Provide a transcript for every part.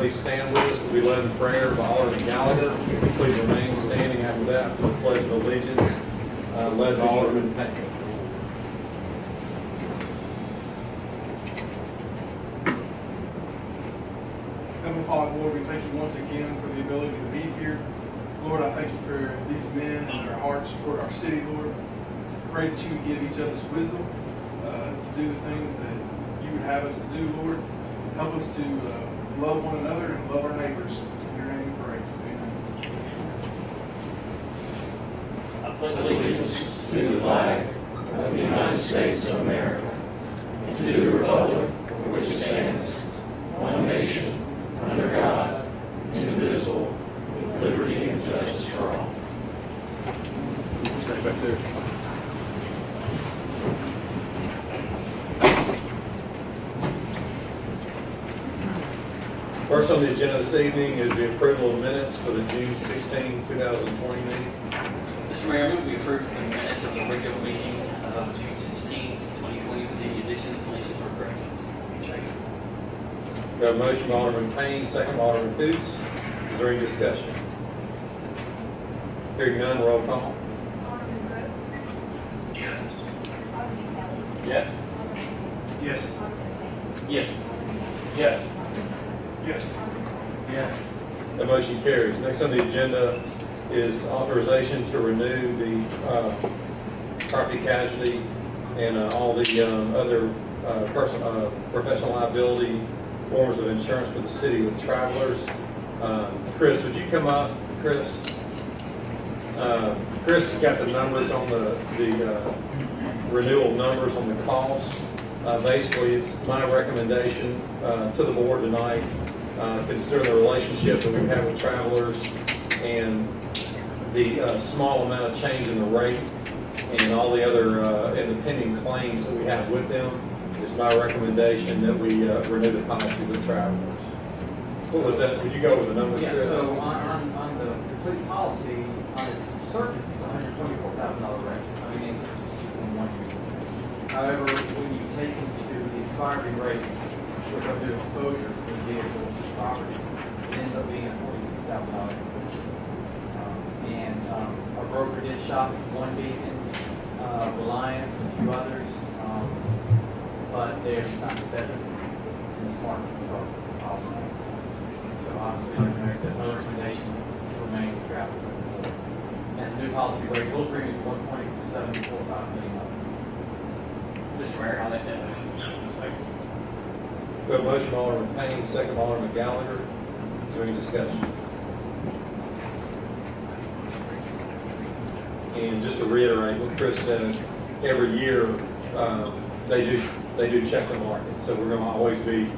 please stand with us. We'll be led in prayer by Alderman Gallagher. Please remain standing after that for the Pledge of Allegiance, led by Alderman Payne. Heavenly Father, Lord, we thank you once again for the ability to be here. Lord, I thank you for these men and their hearts toward our city, Lord. I pray that you would give each of us wisdom to do the things that you would have us to do, Lord. Help us to love one another and love our neighbors. In your name we pray. Amen. I pledge allegiance to the flag of the United States of America and to the republic for which it stands, one nation, under God, indivisible, with liberty and justice for all. Stay back there. First on the agenda this evening is the approval of minutes for the June 16, 2020 meeting. Mr. Mayor, I move we approve the minutes of the regular meeting of June 16th, 2020 with any additions, deletions, or corrections. Second. We have a motion by Alderman Payne, second by Alderman Coots. Is there any discussion? Hearing none, roll call. Alderman Brooks. Yes. Alderman Kelly. Yes. Alderman Yes. Payne. Yes. Yes. Alderman Yes. Yes. The motion carries. Next on the agenda is authorization to renew the property casualty and all the other professional liability forms of insurance for the city with travelers. Chris, would you come up, Chris? Chris has got the numbers on the renewal numbers on the cost. Basically, it's my recommendation to the board tonight, considering the relationship that we have with travelers and the small amount of change in the rate and all the other and the pending claims that we have with them. It's my recommendation that we renew the policy with travelers. What was that? Would you go over the numbers, Yeah, Chris? so on the complete policy, on its surface, it's $124,000 rate, I mean, in 1 year. However, when you take into the expiry rates, which are their exposure to vehicles and properties, it ends up being a $46,000. And our broker did shop One Beacon, Reliant, and a few others, but they're not competitive in this market for our policy. So obviously, there's a recommendation to remain with travel. And the new policy rate will bring us $1.745 million. Mr. Mayor, I'll make that motion. We have a motion by Alderman Payne, second by Alderman Gallagher. Is there any discussion? And just to reiterate what Chris said, every year they do check the market. So we're going to always be,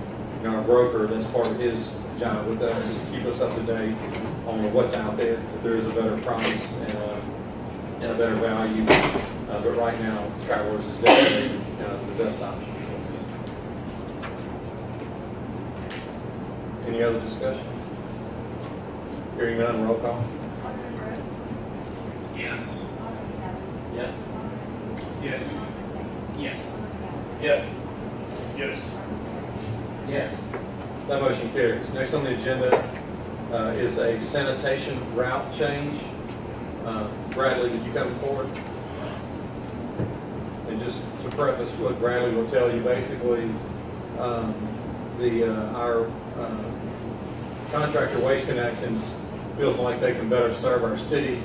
our broker, that's part of his job with us, is to keep us up to date on what's out there, if there is a better price and a better value. But right now, Travelers is definitely the best option for us. Any other discussion? Hearing none, roll call. Alderman Brooks. Yes. Alderman Kelly. Yes. Yes. Yes. Yes. Yes. Yes. That motion carries. Next on the agenda is a sanitation route change. Bradley, would you come forward? And just to preface what Bradley will tell you, basically, our contractor Waste Connections feels like they can better serve our city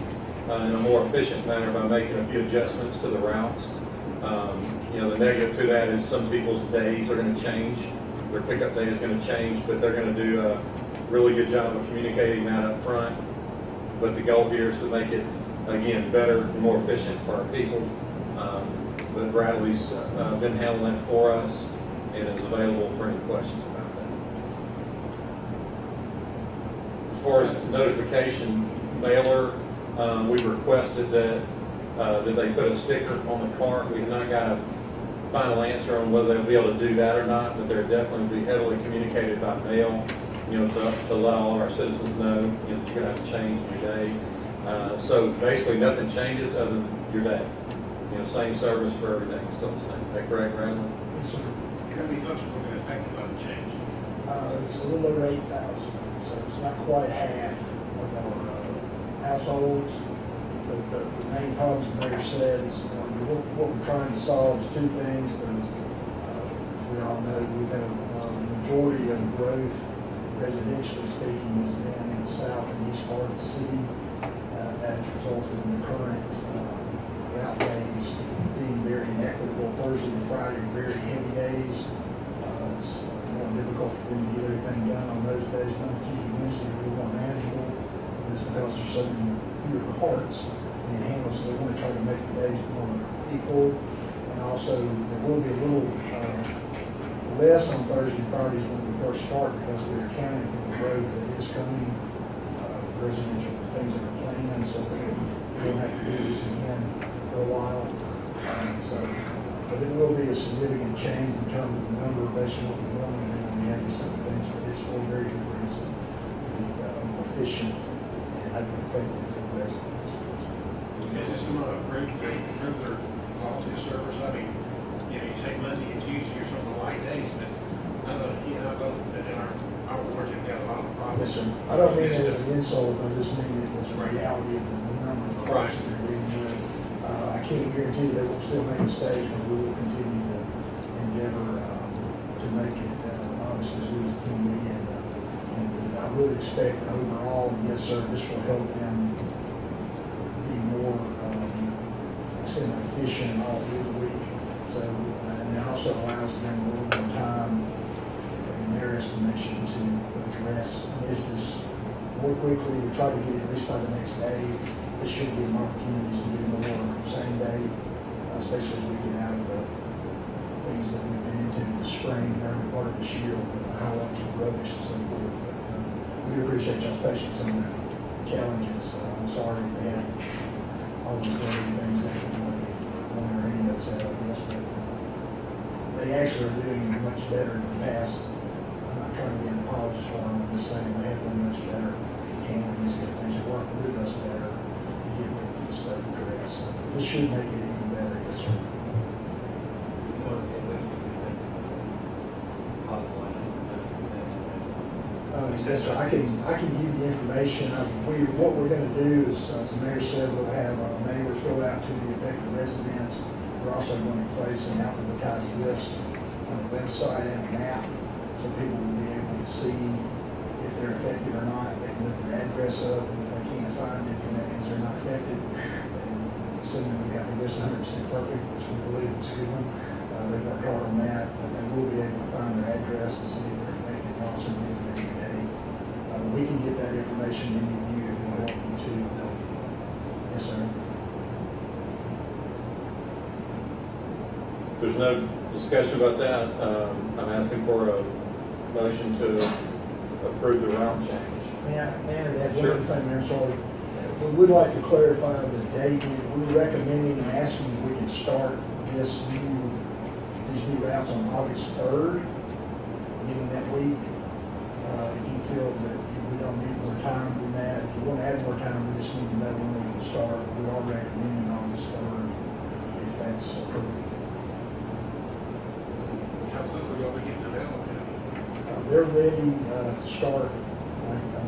in a more efficient manner by making a few adjustments to the routes. The negative to that is some people's days are going to change. Their pickup day is going to change, but they're going to do a really good job of communicating that up front. But the goal here is to make it, again, better and more efficient for our people. But Bradley's been handling that for us and is available for any questions about that. As far as notification mailer, we requested that they put a sticker on the cart. We've not got a final answer on whether they'll be able to do that or not, but they're definitely be heavily communicated by mail, to let all of our citizens know, that you're going to have to change your day. So basically nothing changes other than your day. Same service for everything, still the same. Is that correct, Bradley? How many folks will be affected by the change? It's a little over 8,000, so it's not quite half of our households. But the main problems the mayor said is, what we're trying to solve is two things. As we all know, we've had a majority of growth, residentially speaking, has been in the south and east part of the city. That has resulted in the current route days being very inequitable. Thursday and Friday are very heavy days. It's more difficult for them to get everything done on those days. Monday, Tuesday, Wednesday are a little more manageable. It's because there's so many fewer carts being handled, so they want to try to make the days more equal. And also, there will be a little less on Thursday and Fridays when we first start because we're accounting for the growth that is coming, residential things that are planned, so we don't have to do this again for a while. But it will be a significant change in terms of the number based on what we normally do when we have these other things, but it's for a very good reason, to be more efficient and hopefully effective for the residents. Is this going to improve their quality of service? I mean, you know, you say Monday and Tuesday or something light days, but I know, you know, both in our wards have got a lot of problems. Yes, sir. I don't mean it as an insult, I just mean it as a reality of the number of cars that are being done. I can't guarantee that we'll still make mistakes, but we will continue to endeavor to make it honest as good as it can be. And I would expect overall, yes, sir, this will help them be more efficient all through the week. So, and it also allows them a little more time in their estimation to address misses more quickly. We try to get it at least by the next day. This should give them opportunities to do more same day, especially as we get out of the things that we've been into the spring and early part of this year with the high levels of rubbish and so forth. But we appreciate y'all's patience on the challenges. I'm sorry they haven't always done things that way, one or any of us have, I guess, but they actually are doing much better in the past. I'm not trying to be an apologist for them, I'm just saying they have done much better handling these kind of things, they work with us better to get this stuff addressed. This should make it even better, yes, sir. Yes, sir. I can give you the information. What we're going to do is, as the mayor said, we'll have neighbors go out to the affected residents. We're also going to place an alphabetized list on the website and a map, so people will be able to see if they're affected or not. They can look their address up, and if they can't find it, then that means they're not affected. And assuming we got the list 100% perfect, which we believe is a good one, they've worked hard on that, but they will be able to find their address and see if they're affected, and also get it every day. We can get that information in you if we help you too. Yes, sir. If there's no discussion about that, I'm asking for a motion to approve the route change. May I add one Sure. other thing there, sorry. We would like to clarify the date. We're recommending and asking if we can start these new routes on August 3rd, beginning that week. If you feel that we don't need more time than that, if you want to add more time, we just need to know when we can start. We are recommending August 3rd, if that's approved. How quickly are we getting available? They're ready to start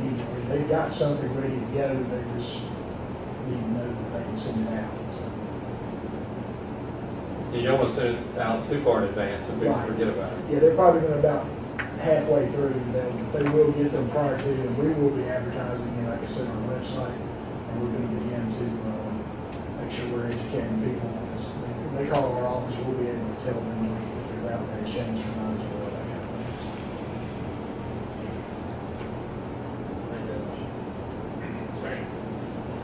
immediately. They've got something ready to go. They just need to know that they can send it out. So, You don't want to send it out too far in advance and people Right. forget about it. yeah, they're probably going to about halfway through. They will get them prior to, and we will be advertising in, like I said, on our website. And we're going to begin to make sure we're educating people. They call our office, we'll be able to tell them if their route has changed or not as well, that kind of thing.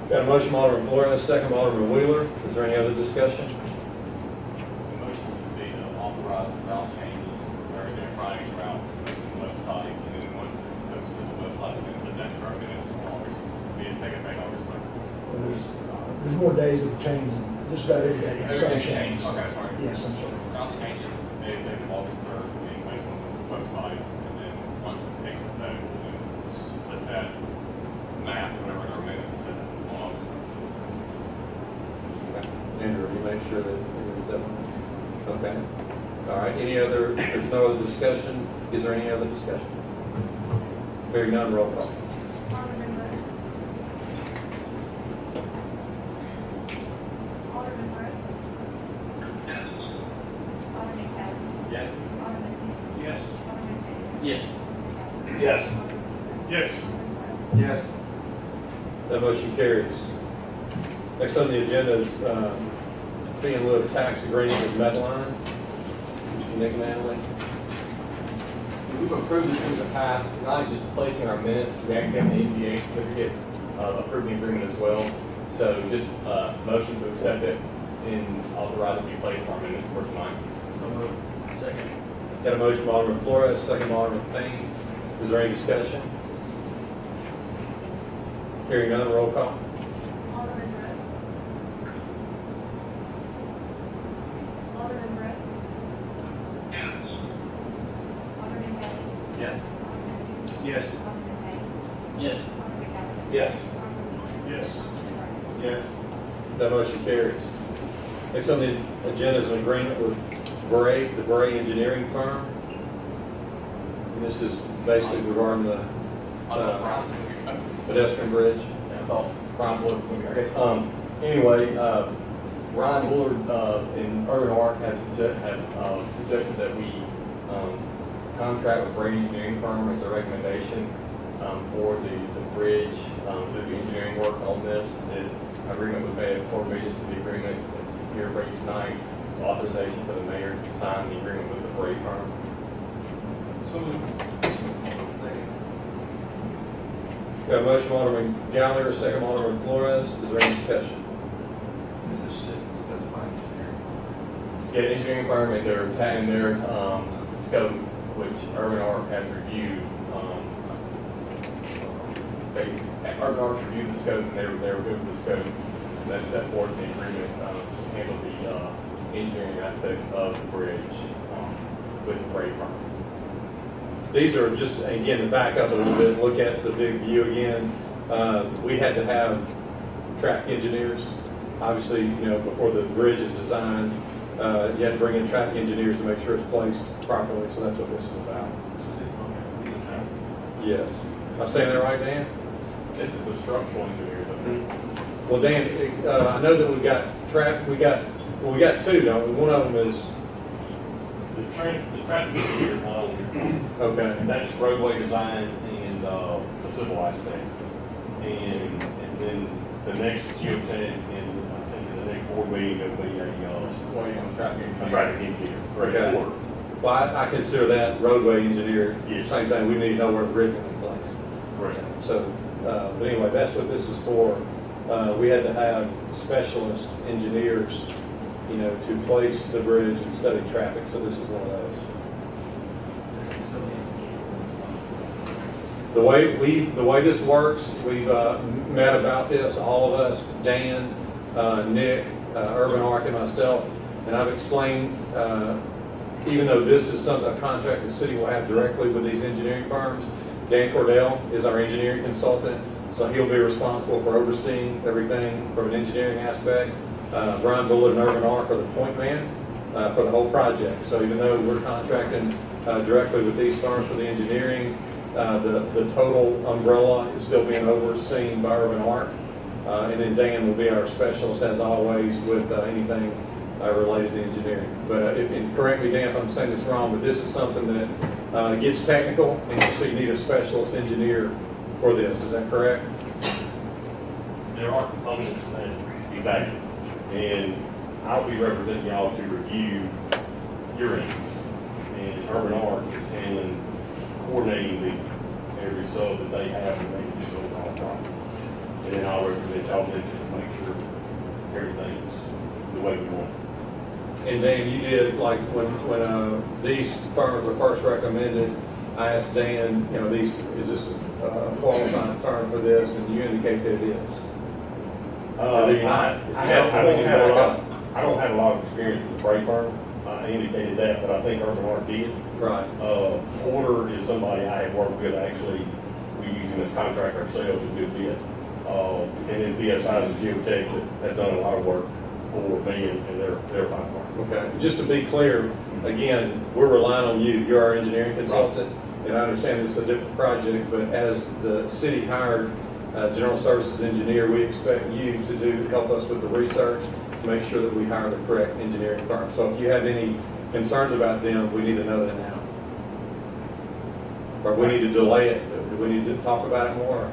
Got a motion from Alderman Flores, second from Alderman Wheeler. Is there any other discussion? The motion would be to authorize route changes, Thursday and Friday's routes, to the website, and then once it's posted to the website, then the next route is August, be taken back August 3rd. Well, there's more days of change, just about every day. has some Everything change. changed, okay, sorry. Yes, I'm sorry. Route changes, they take August 3rd, being placed on the website, and then once it takes effect, we'll then split that map, whatever they're made, and set it on August 3rd. Andrew, you make sure that it's that one? Okay. All right, there's no other discussion? Is there any other discussion? Hearing none, roll call. Alderman Rhodes. Alderman Rhodes. Alderman Kelly. Yes. Alderman Hoops. Yes. Alderman Page. Yes. Yes. Yes. Yes. That motion carries. Next on the agenda is fee in lieu of tax agreement with Medline. Mr. Nick Natalie. We've approved this in the past, not just placing our minutes, we actually have the NDA certificate approving the agreement as well. So just motion to accept it and authorize it to be placed in our minutes for tonight. So moved. Second. Got a motion by Alderman Flores, second by Alderman Payne. Is there any discussion? Hearing none, roll call. Alderman Rhodes. Alderman Rhodes. Alderman Kelly. Yes. Alderman Hoops. Yes. Alderman Page. Yes. Alderman Kelly. Yes. Alderman Hoops. Yes. Alderman Rhodes. Yes. That motion carries. Next on the agenda is an agreement with the Bray Engineering Firm. And this is basically regarding the pedestrian bridge. I thought Ryan Bullard was going to be, I guess, anyway, Ryan Bullard and Urban Arc have suggested that we contract with Brady Engineering Firm as a recommendation for the bridge, do the engineering work on this. The agreement was made at 4 pages of the agreement. It's here for you tonight. It's authorization for the mayor to sign the agreement with the Brady firm. So moved. Got a motion by Alderman Gallagher, second by Alderman Flores. Is there any discussion? This is just specifying engineering. Yeah, the engineering firm and their scope, which Urban Arc has reviewed, Urban Arc reviewed the scope and they were good with the scope. And that set forth the agreement to handle the engineering aspects of the bridge with the Brady firm. These are just, again, to back up a little bit, look at the big view again. We had to have traffic engineers. Obviously, before the bridge is designed, you had to bring in traffic engineers to make sure it's placed properly. So that's what this is about. Yes. Am I saying that right, Dan? This is the structural engineers. Well, Dan, I know that we got two, don't we? One of them is, The traffic engineer, okay. that's roadway design and the civil aspect. And then the next geotech, and I think the next board meeting, there'll be Waiting on traffic a engineers. traffic engineer. Okay. Or- Well, I consider that roadway engineer, Yes. same thing. We need to know where the bridge is in place. Correct. So, but anyway, that's what this is for. We had to have specialist engineers, to place the bridge and study traffic, so this is one of those. The way this works, we've met about this, all of us, Dan, Nick, Urban Arc, and myself, and I've explained, even though this is a contract the city will have directly with these engineering firms, Dan Cordell is our engineering consultant, so he'll be responsible for overseeing everything from an engineering aspect. Brian Bullard and Urban Arc are the point man for the whole project. So even though we're contracting directly with these firms for the engineering, the total umbrella is still being overseen by Urban Arc. And then Dan will be our specialist, as always, with anything related to engineering. But and correct me, Dan, if I'm saying this wrong, but this is something that gets technical, and so you need a specialist engineer for this. Is that correct? There are components that, exactly, and I'll be representing y'all to review your end. And Urban Arc is handling, coordinating the every sub that they have and making this overall project. And then I'll represent y'all to make sure everything's the way we want it. And Dan, you did, like, when these firms were first recommended, I asked Dan, is this a qualified firm for this? And you indicate that it is. Or do you not? I don't have a lot of experience with the Bray firm. I indicated that, but I think Urban Arc did. Right. Porter is somebody I have worked with, actually. We use him as contract ourselves a good bit. And then BSI and Geotech that have done a lot of work for me and their fine firm. Okay. Just to be clear, again, we're relying on you. You're our engineering consultant. and I understand this is a different project, but as the city hired general services engineer, we expect you to help us with the research, to make sure that we hire the correct engineering firm. So if you have any concerns about them, we need to know that now. Or we need to delay it, do we need to talk about it more?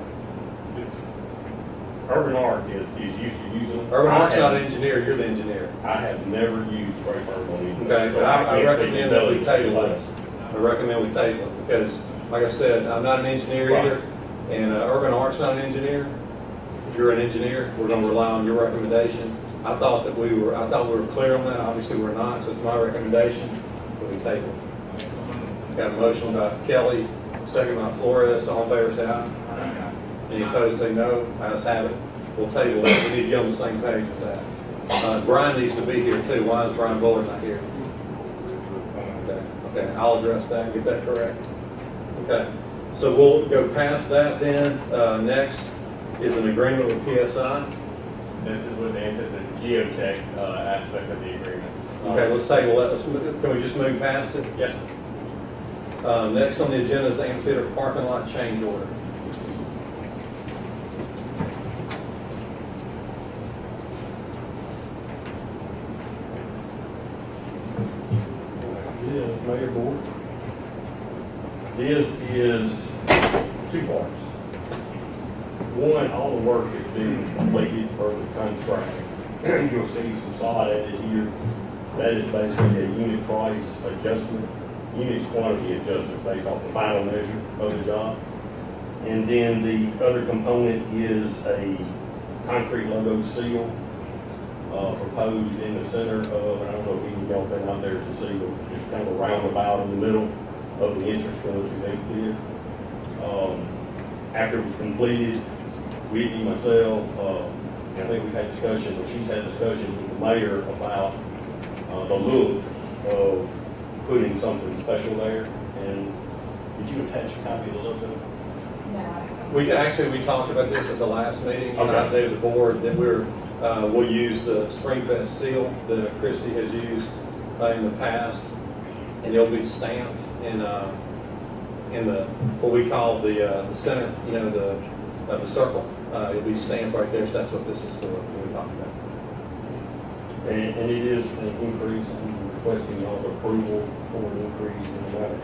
Urban Arc is used to using them. Urban Arc's not an engineer, you're the engineer. I have never used spray firm on anything. Okay, but I recommend that we table it. I recommend we table it, because, like I said, I'm not an engineer Right. either, and Urban Arc's not an engineer. You're an engineer, we're gonna rely on your recommendation. I thought we were clear on that, obviously we're not, so it's my recommendation that we table it. Got a motion by Kelly, second by Flores, all in favor say aye. Any opposed say no, ayes have it. We'll table it, we need to get on the same page with that. Brian needs to be here too, why is Brian Bullard not here? Okay, I'll address that, get that correct. Okay, so we'll go past that then. Next is an agreement with PSI. This is what Dan says, the geotech aspect of the agreement. Okay, let's table that. Can we just move past it? Yes. Next on the agenda is the amphitheater parking lot change order. This, Mayor Board. This is two parts. One, all the work has been completed for the contract. You'll see some sod added here. That is basically a unit price adjustment, unit quantity adjustment based off the final measure of the job. And then the other component is a concrete logo seal proposed in the center of, I don't know if any of y'all been out there to see, but just kind of a roundabout in the middle of the entrance to the big theater. After it was completed, Whitney, myself, I think we've had discussions, or she's had discussions with the mayor about the look of putting something special there. And did you attach a copy of the logo? We talked about this at the last meeting, and I updated the board that we'll use the Springfest seal that Christie has used in the past, and it'll be stamped in the what we call the center, the circle. It'll be stamped right there, so that's what this is for. We talked about. And it is an increase, I'm requesting y'all's approval for an increase in the amount of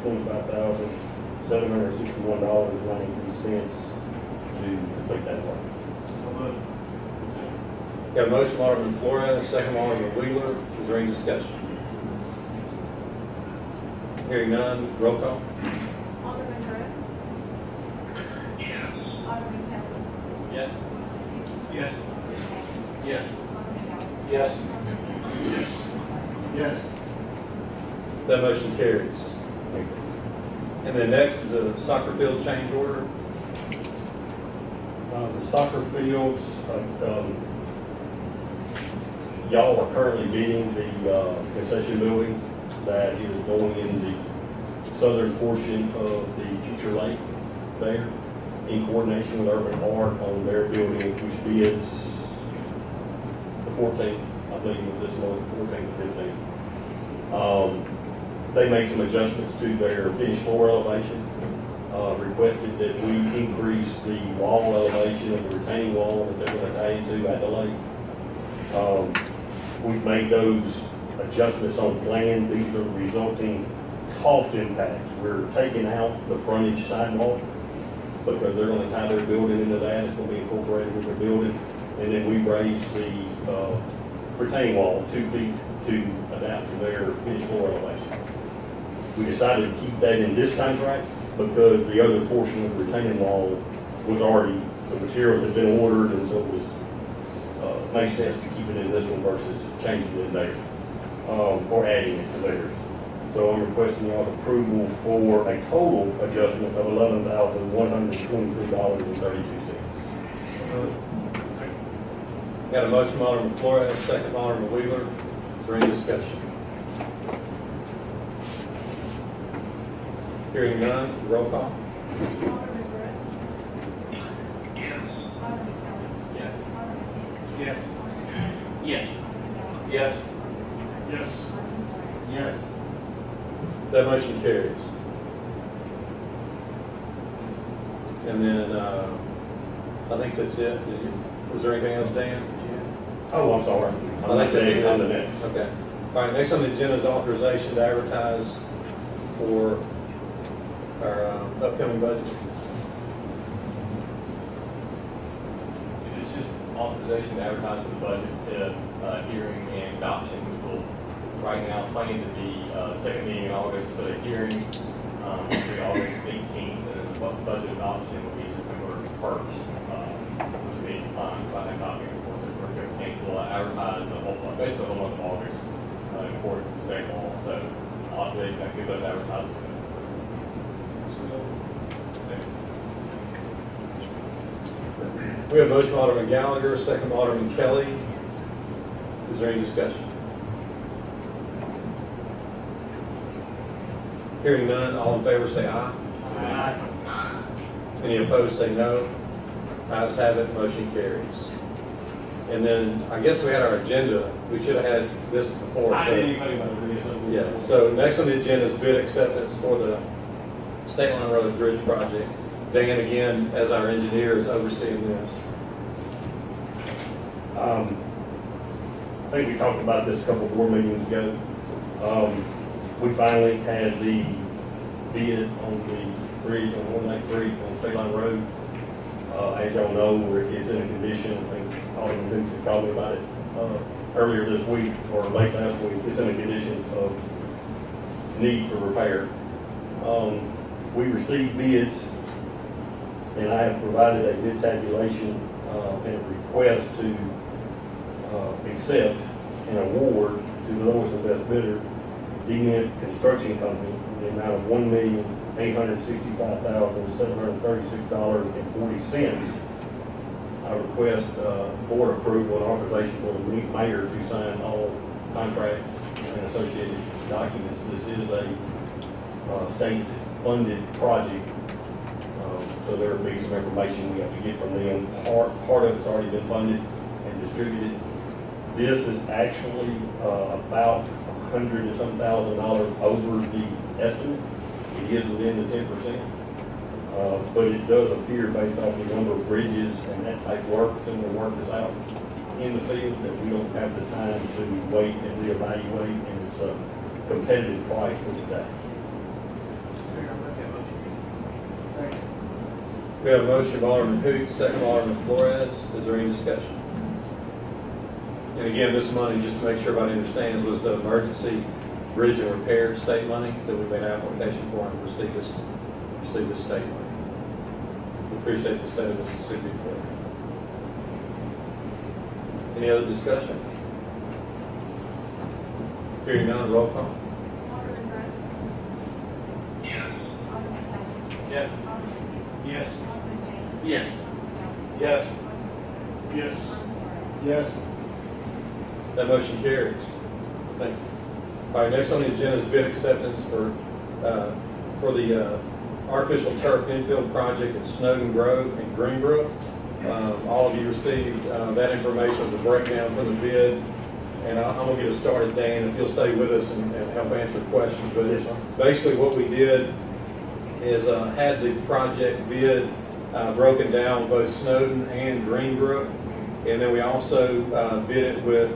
$25,761.93 to complete that work. Got a motion, Alderman Flores, second Alderman Wheeler. Is there any discussion? Hearing none, roll call. Alderman Brooks. Alderman Kelly. Yes. Yes. Yes. Alderman Kelly. Yes. Yes. That motion carries. Thank you. And then next is a soccer field change order. The soccer fields, y'all are currently bidding the concession building that is going in the southern portion of the future lake there, in coordination with Urban Arc on their building, which bids the 14th, I believe, of this month, 14th to 15th. They made some adjustments to their finished floor elevation. Requested that we increase the wall elevation of the retaining wall that they're going to tie into at the lake. We've made those adjustments on plan. These are resulting cost impacts. We're taking out the frontage sidewalk because they're going to tie their building into that. It's going to be incorporated with their building. And then we raised the retaining wall 2 feet to adapt to their finished floor elevation. We decided to keep that in this contract because the other portion of the retaining wall was already, the materials had been ordered, and so it was, makes sense to keep it in this one versus changing it there, or adding it to theirs. So I'm requesting y'all's approval for a total adjustment of $11,123.32. Got a motion, Alderman Flores, second Alderman Wheeler. Is there any discussion? Hearing none, roll call. Alderman Brooks. Alderman Kelly. Yes. Alderman Hicks. Yes. Alderman Kelly. Yes. Alderman Kelly. Yes. Yes. Alderman Flores. Yes. That motion carries. And then, I think that's it. Was there anything else, Dan? Oh, I'm sorry. I think that's On the next. Okay. All right, next on the agenda is authorization to advertise for our upcoming budget. It's just authorization to advertise for the budget, hearing and adoption, which will, right now, planning to be, second meeting in August for the hearing, will be August 18th, and then the budget adoption will be September 1st, which will be defined by that copy, of course, if we're capable of advertise the whole, basically the whole month of August, in accordance with state law, so authorization to get those advertised. We have motion by Alderman Gallagher, second by Alderman Kelly. Is there any discussion? Hearing none, all in favor say aye. Aye. Any opposed say no. Ayes have it, motion carries. And then, I guess we had our agenda, we should have had this before. I so- didn't even think about it. Yeah, so next on the agenda is bid acceptance for the State Line Road Bridge project. Dan, again, as our engineer, is overseeing this. I think we talked about this a couple board meetings ago. We finally had the bid on the bridge, on 193 on State Line Road. As y'all know, it's in a condition, I think Alderman Dukes called me about it earlier this week, or late last week. It's in a condition of need for repair. We received bids, and I have provided a bid tabulation and a request to accept an award to the lowest and best bidder, D-Net Construction Company, in the amount of $1,865,736.40. I request board approval and authorization for the mayor to sign all contracts and associated documents. This is a state-funded project, so there will be some information we have to get from them. Part of it's already been funded and distributed. This is actually about $100 and some thousand over the estimate. It is within the 10%. But it does appear, based off the number of bridges and that type of work, similar work is out in the field, that we don't have the time to wait and reevaluate, and it's a competitive price for today. We have a motion by Alderman Hoot, second by Alderman Flores. Is there any discussion? And again, this money, just to make sure everybody understands, was the emergency bridge and repair state money that we made an application for and received this state money. We appreciate the state of Mississippi for it. Any other discussion? Hearing none, roll call. Alderman Brooks. Yes. Alderman Kelly. Yes. Alderman Hughes. Yes. Alderman Taylor. Yes. Yes. Yes. Yes. That motion carries. Thank you. All right, next on the agenda is bid acceptance for the artificial turf infield project at Snowden Grove and Greenbrook. All of you received that information as a breakdown from the bid. And I'm going to get us started, Dan, if you'll stay with us and help answer questions. But basically what we did is had the project bid broken down, both Snowden and Greenbrook. And then we also bid it with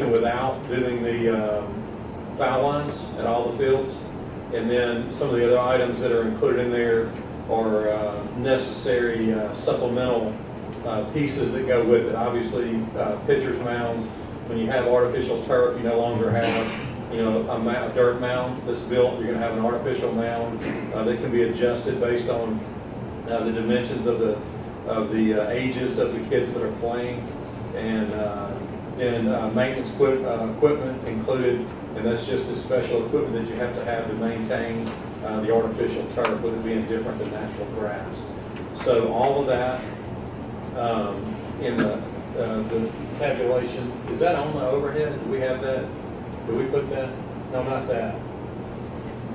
and without doing the foul lines at all the fields. And then some of the other items that are included in there are necessary supplemental pieces that go with it. Obviously, pitcher's mounds. When you have artificial turf, you no longer have, a dirt mound that's built. You're going to have an artificial mound that can be adjusted based on the dimensions of the ages of the kids that are playing, and then maintenance equipment included. And that's just the special equipment that you have to maintain the artificial turf, with it being different than natural grass. So all of that in the tabulation, is that on the overhead? Do we have that? Do we put that? No, not that.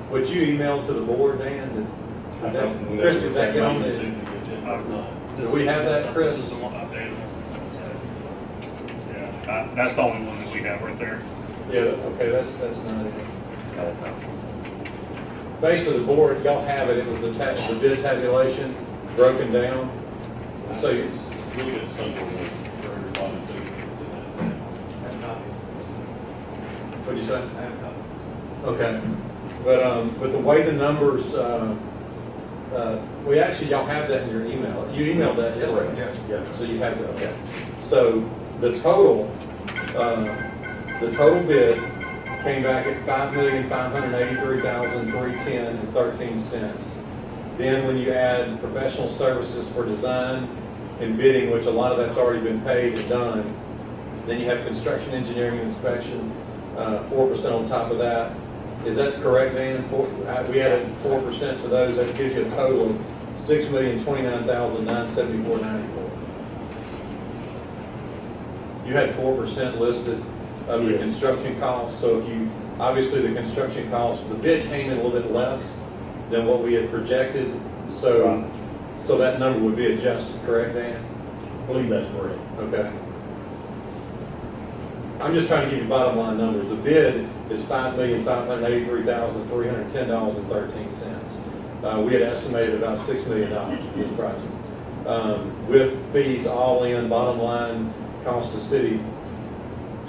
What you emailed to the board, Dan? Chris, did that get on the? Do we have that, Chris? This is the one updated one. So, yeah, that's the only one that we have right there. Yeah, okay, that's not it. Basically, the board, y'all have it, it was the bid tabulation, broken down. So you, You'll get some for everybody too. what'd you say? Okay, but the way the numbers, we actually, y'all have that in your email. You emailed that yesterday? Yes. Yeah. So you have that, okay. So the total bid came back at $5,583,310.13. Then when you add professional services for design and bidding, which a lot of that's already been paid and done, then you have construction, engineering, and inspection, 4% on top of that. Is that correct, Dan? We added 4% to those. That gives you a total of $6,029,974.94. You had 4% listed of the Yes. construction costs. So if you, obviously the construction costs, the bid came in a little bit less than what we had projected. So, Right. so that number would be adjusted, correct, Dan? I believe that's correct. Okay. I'm just trying to give you bottom line numbers. The bid is $5,583,310.13. We had estimated about $6 million for this project. With fees all in, bottom line cost to city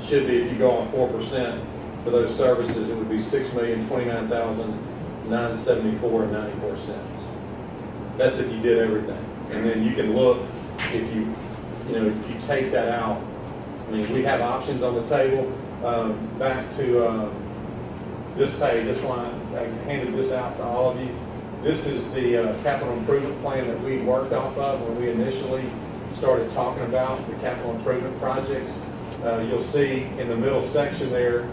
should be, if you go on 4% for those services, it would be $6,029,974.94. That's if you did everything. And then you can look, if you take that out. I mean, we have options on the table. Back to this page, that's why I handed this out to all of you. This is the capital improvement plan that we worked off of when we initially started talking about the capital improvement projects. You'll see in the middle section there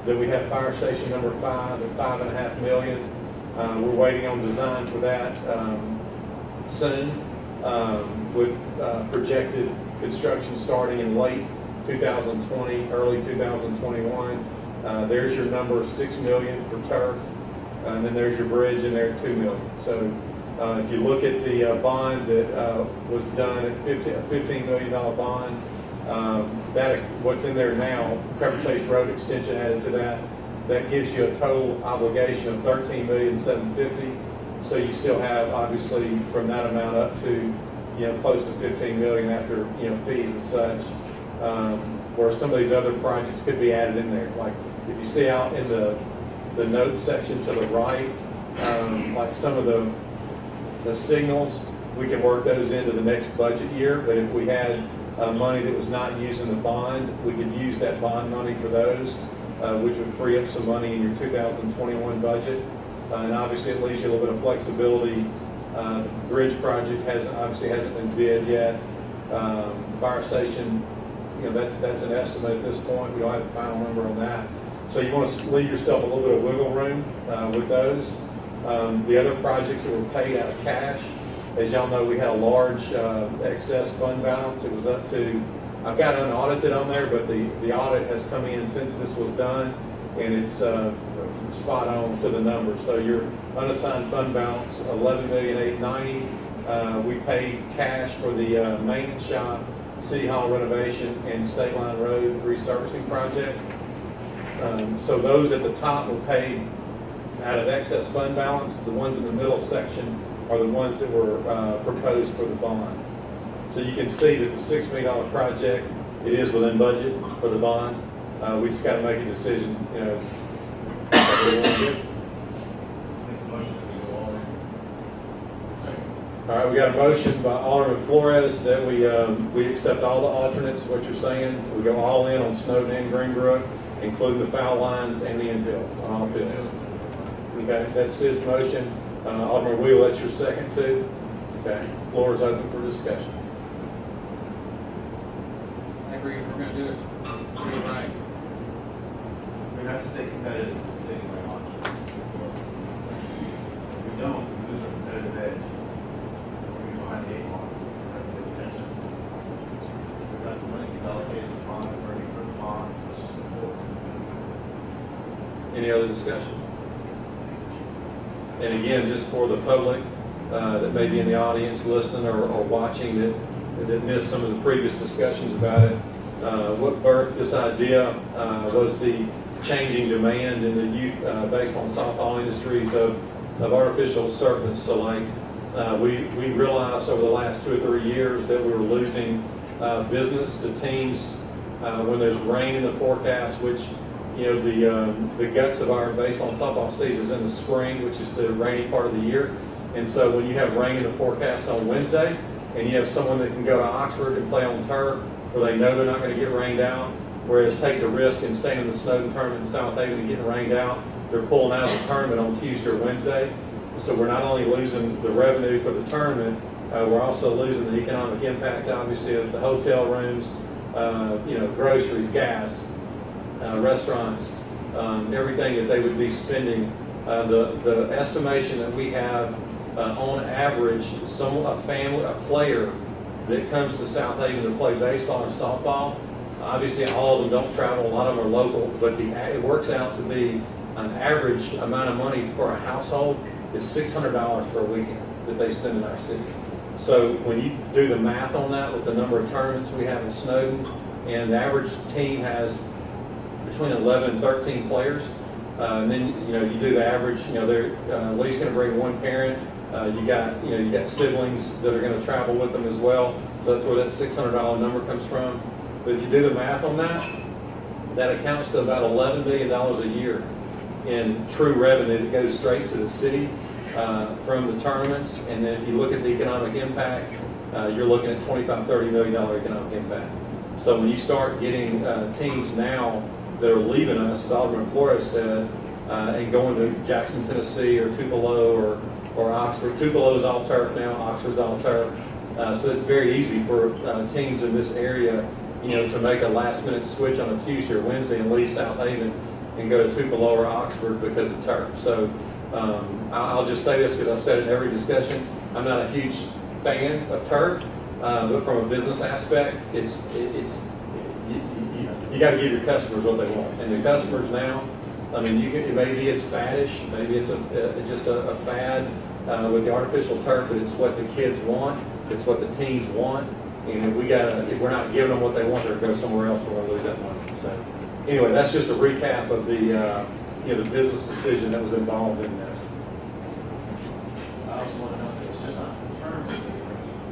that we have fire station number 5 at $5.5 million. We're waiting on design for that soon, with projected construction starting in late 2020, early 2021. There's your number, $6 million for turf, and then there's your bridge in there, $2 million. So if you look at the bond that was done at $15 million bond, what's in there now, Pepper Chase Road extension added to that, that gives you a total obligation of $13,750,000. So you still have, obviously, from that amount up to, close to $15 million after, fees and such. Where some of these other projects could be added in there. Like if you see out in the notes section to the right, like some of the signals, we can work those into the next budget year. But if we had money that was not used in the bond, we could use that bond money for those, which would free up some money in your 2021 budget. And obviously it leaves you a little bit of flexibility. The bridge project obviously hasn't been bid yet. Fire station, that's an estimate at this point. We don't have a final number on that. So you want to leave yourself a little bit of wiggle room with those. The other projects that were paid out of cash, as y'all know, we had a large excess fund balance. It was up to, I've got unaudited on there, but the audit has come in since this was done, and it's spot on to the numbers. So your unassigned fund balance, $11,890,000. We paid cash for the maintenance shop, City Hall renovation, and State Line Road resurfacing project. So those at the top were paid out of excess fund balance. The ones in the middle section are the ones that were proposed for the bond. So you can see that the $6 million project, it is within budget for the bond. We just got to make a decision, what we want to do. All right, we got a motion by Alderman Flores that we accept all the alternates, what you're saying. We go all in on Snowden and Greenbrook, including the foul lines and the infills on all fields. Okay, that's his motion. Alderman Wheel, that's your second too. Okay, floor is open for discussion. I agree, if we're gonna do it right. We have to stay competitive with the city very much. If we don't, we lose our competitive edge. We're behind the 8 ball. We have to pay attention. We've got the money allocated to bond, we're ready for the bond, let's support. Any other discussion? And again, just for the public that may be in the audience, listening or watching that missed some of the previous discussions about it, what birthed this idea was the changing demand in the youth baseball and softball industries of artificial surface. So like We realized over the last 2 or 3 years that we were losing business to teams when there's rain in the forecast, which, the guts of our baseball and softball season is in the spring, which is the rainy part of the year. And so when you have rain in the forecast on Wednesday, and you have someone that can go to Oxford and play on turf where they know they're not going to get rained out, whereas take the risk and staying in the Snowden tournament in Southaven and getting rained out, they're pulling out of the tournament on Tuesday or Wednesday. So we're not only losing the revenue for the tournament, we're also losing the economic impact, obviously, of the hotel rooms, groceries, gas, restaurants, everything that they would be spending. The estimation that we have on average, a player that comes to Southaven to play baseball or softball, obviously all of them don't travel, a lot of them are local, but it works out to be an average amount of money for a household is $600 for a weekend that they spend in our city. So when you do the math on that with the number of tournaments we have in Snowden, and the average team has between 11 and 13 players, and then you do the average. They're at least going to bring one parent. You got siblings that are going to travel with them as well. So that's where that $600 number comes from. But if you do the math on that, that accounts to about $11 million a year in true revenue that goes straight to the city from the tournaments. And then if you look at the economic impact, you're looking at $25–30 million economic impact. So when you start getting teams now that are leaving us, as Alderman Flores said, and going to Jackson, Tennessee, or Tupelo, or Oxford. Tupelo is all turf now. Oxford's all turf. So it's very easy for teams in this area, to make a last-minute switch on a Tuesday or Wednesday and leave Southaven and go to Tupelo or Oxford because of turf. So I'll just say this because I've said it in every discussion. I'm not a huge fan of turf, but from a business aspect, you got to give your customers what they want. And the customers now, maybe it's faddish, maybe it's just a fad with the artificial turf, but it's what the kids want, it's what the teams want. And if we're not giving them what they want, they're going to go somewhere else, we're going to lose that money. So anyway, that's just a recap of the business decision that was involved in this. I also want to know that it's just not confirmed,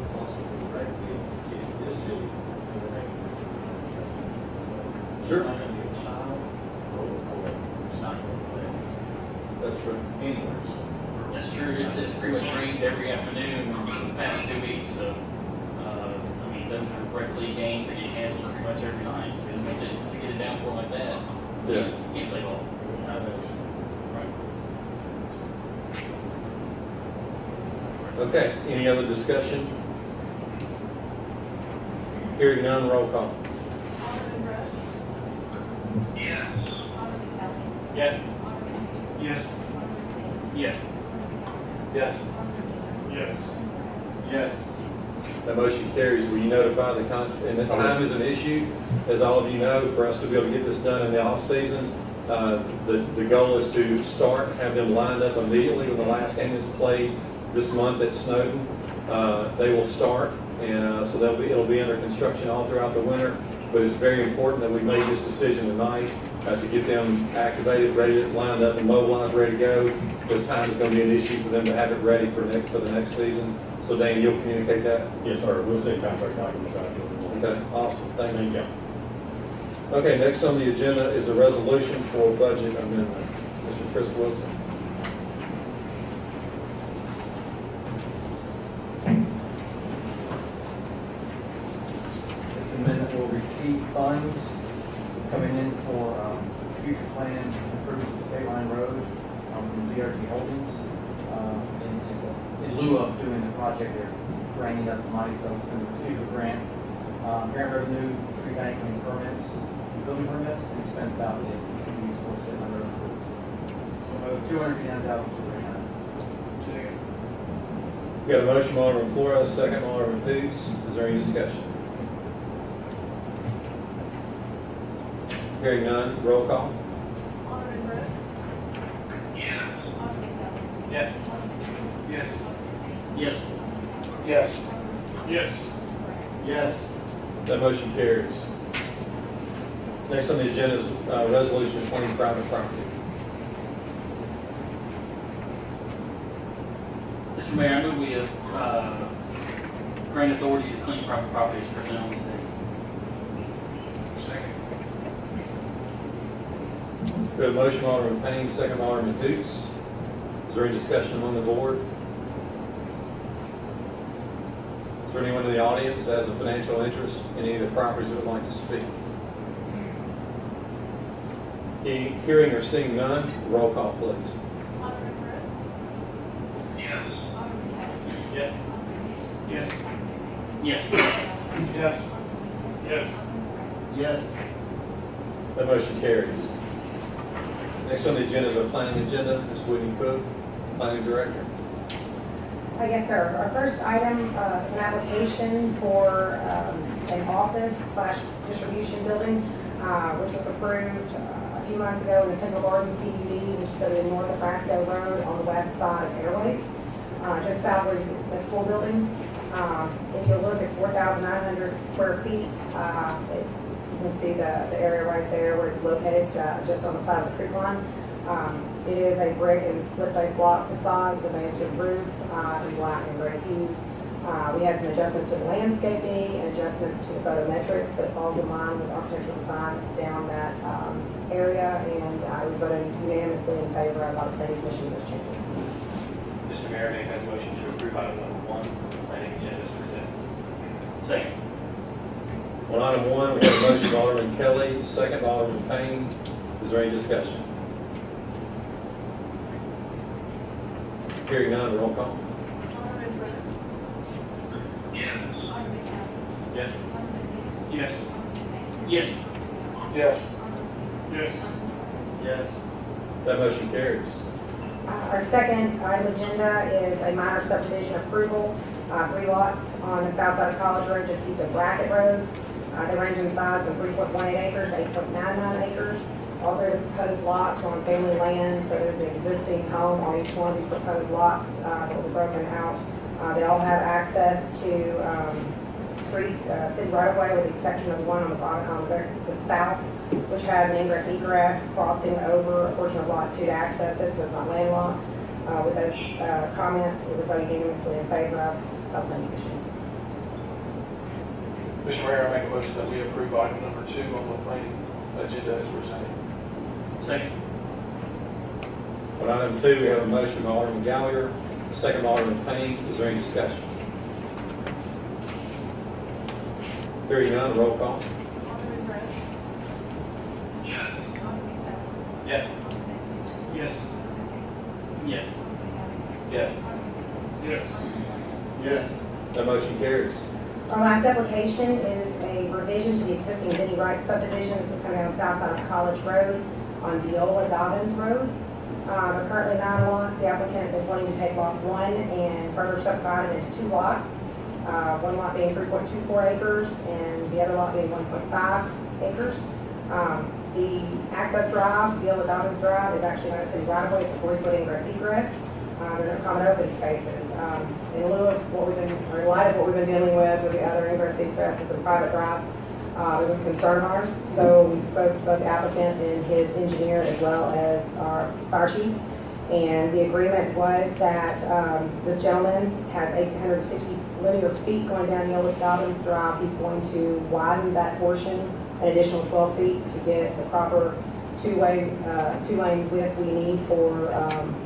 it's also correct if this city will make this. Sure. It's not going to be a child or it's not going to play That's true. anywhere. That's true. It's pretty much rained every afternoon for the past 2 weeks, so, those are rec league games that get canceled pretty much every night, because just to get a downpour like that, Yeah. you can't play ball. Okay, any other discussion? Hearing none, roll call. Alderman Brooks. Yeah. Alderman Kelly. Yes. Alderman Yes. Yes. Yes. Yes. Yes. That motion carries. Will you notify and the time is an issue, as all of you know, for us to be able to get this done in the off-season. The goal is to have them lined up immediately when the last game is played this month at Snowden. They will start, and so it'll be under construction all throughout the winter. But it's very important that we made this decision tonight to get them activated, ready, lined up, and mobilized, ready to go. Because time is going to be an issue for them to have it ready for the next season. So Dan, you'll communicate that? Yes, sir, we'll send contract documents out to everyone. Okay, awesome, thank you. Thank you. Okay, next on the agenda is a resolution for budget amendment. Mr. Chris Wilson. This amendment will receive funds coming in for future plan improvements to State Line Road from DRT Holdings. In lieu of doing the project, they're granting us the money, so it's going to receive a grant. Grant revenue, tree banking permits, building permits, and expense balance should be used for State Line Road improvements. So $289,289. We got a motion by Alderman Flores, second by Alderman Hoots. Is there any discussion? Hearing none, roll call. Alderman Brooks. Yeah. Alderman Kelly. Yes. Alderman Hoots. Yes. Yes. Yes. Yes. Yes. That motion carries. Next on the agenda is resolution 20, private property. Mr. Mr. Mayor, I move we grant authority to clean private properties for on the state. Second. We have a motion, Alderman Payne, second, Alderman Hoots. Is there any discussion among the board? Is there anyone in the audience that has a financial interest in any of the properties that would like to speak? Hearing or seeing none, roll call, please. Alderman Rhodes. Yes. Alderman Kelly. Yes. Yes. Yes. Yes. Yes. Yes. That motion carries. Next on the agenda is our planning agenda. Ms. Whitney Cook, Planning Director. Yes, sir. Our first item is an application for an office / distribution building, which was approved a few months ago in the Central Gardens PUD, which is located north of Frasco Road on the west side of Airways, just south where you see the Smith Pool building. If you look, it's 4,900 square feet. You can see the area right there where it's located, just on the side of the creek line. It is a brick and split face block facade with an answered roof in black and gray hues. We had some adjustments to the landscaping and adjustments to the photometrics, but it falls in line with architectural design that's down that area, and I was voted unanimously in favor of our planning commission with those changes. Mr. Mayor, may I have a motion to approve item number 1, planning agenda as presented? Second. On item 1, we have a motion, Alderman Kelly, second, Alderman Payne. Is there any discussion? Hearing none, roll call. Alderman Rhodes. Alderman Kelly. Yes. Alderman Hoots. Yes. Alderman Payne. Yes. Yes. Yes. Yes. That motion carries. Our second item agenda is a minor subdivision approval, 3 lots on the south side of College Road, just east of Brackett Road. They range in size from 3.18 acres to 8.99 acres. All 3 of the proposed lots are on family land, so there's an existing home on each one of these proposed lots that will be broken out. They all have access to street, city right-of-way, with the exception of one on the bottom, on the south, which has an ingress egress crossing over a portion of lot 2 to access it, so it's not landlocked. With those comments, it was voted unanimously in favor of planning commission. Mr. Mayor, I make a motion that we approve item number 2 on the planning agenda as presented. Second. On item 2, we have a motion, Alderman Gallagher, second, Alderman Payne. Is there any discussion? Hearing none, roll call. Alderman Rhodes. Alderman Kelly. Yes. Yes. Yes. Yes. Yes. Yes. That motion carries. Our last application is a revision to the existing Vinnie Wright subdivision. This is coming on the south side of College Road on Deola Dobbins Road. There are currently 9 lots. The applicant is wanting to take lot 1 and further subdivide it into 2 lots. One lot being 3.24 acres and the other lot being 1.5 acres. The access drive, Deola Dobbins Drive, is actually on a city right of way. It's a 40-foot ingress egress. They're not common open spaces. In lieu of what we've been, or in light of what we've been dealing with the other ingress egresses and private drives, it was a concern of ours. So we spoke to both the applicant and his engineer as well as our fire chief. And the agreement was that this gentleman has 860 linear feet going down Deola Dobbins Drive. He's going to widen that portion an additional 12 feet to get the proper two-lane width we need for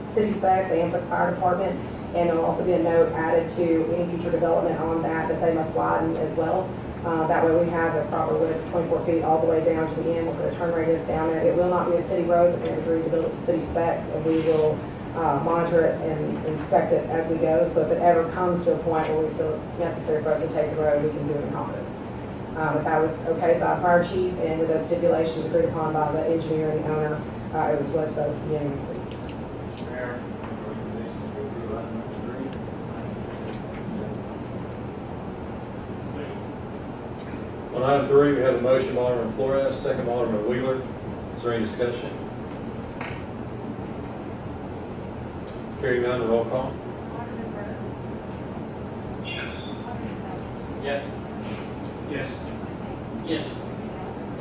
city specs and for the fire department. And there will also be a note added to any future development on that they must widen as well. That way we have the proper width, 24 feet all the way down to the end. We'll put a turn radius down there. It will not be a city road, but we agreed to build it to city specs, and we will monitor it and inspect it as we go. So if it ever comes to a point where we feel it's necessary for us to take the road, we can do it in confidence. But that was okay by fire chief, and with those stipulations agreed upon by the engineer and the owner, it was voted unanimously. Mayor, recommendation to approve item number 3. On item 3, we have a motion, Alderman Flores, second, Alderman Wheeler. Is there any discussion? Hearing none, roll call. Alderman Rhodes. Alderman Kelly. Yes. Yes. Yes.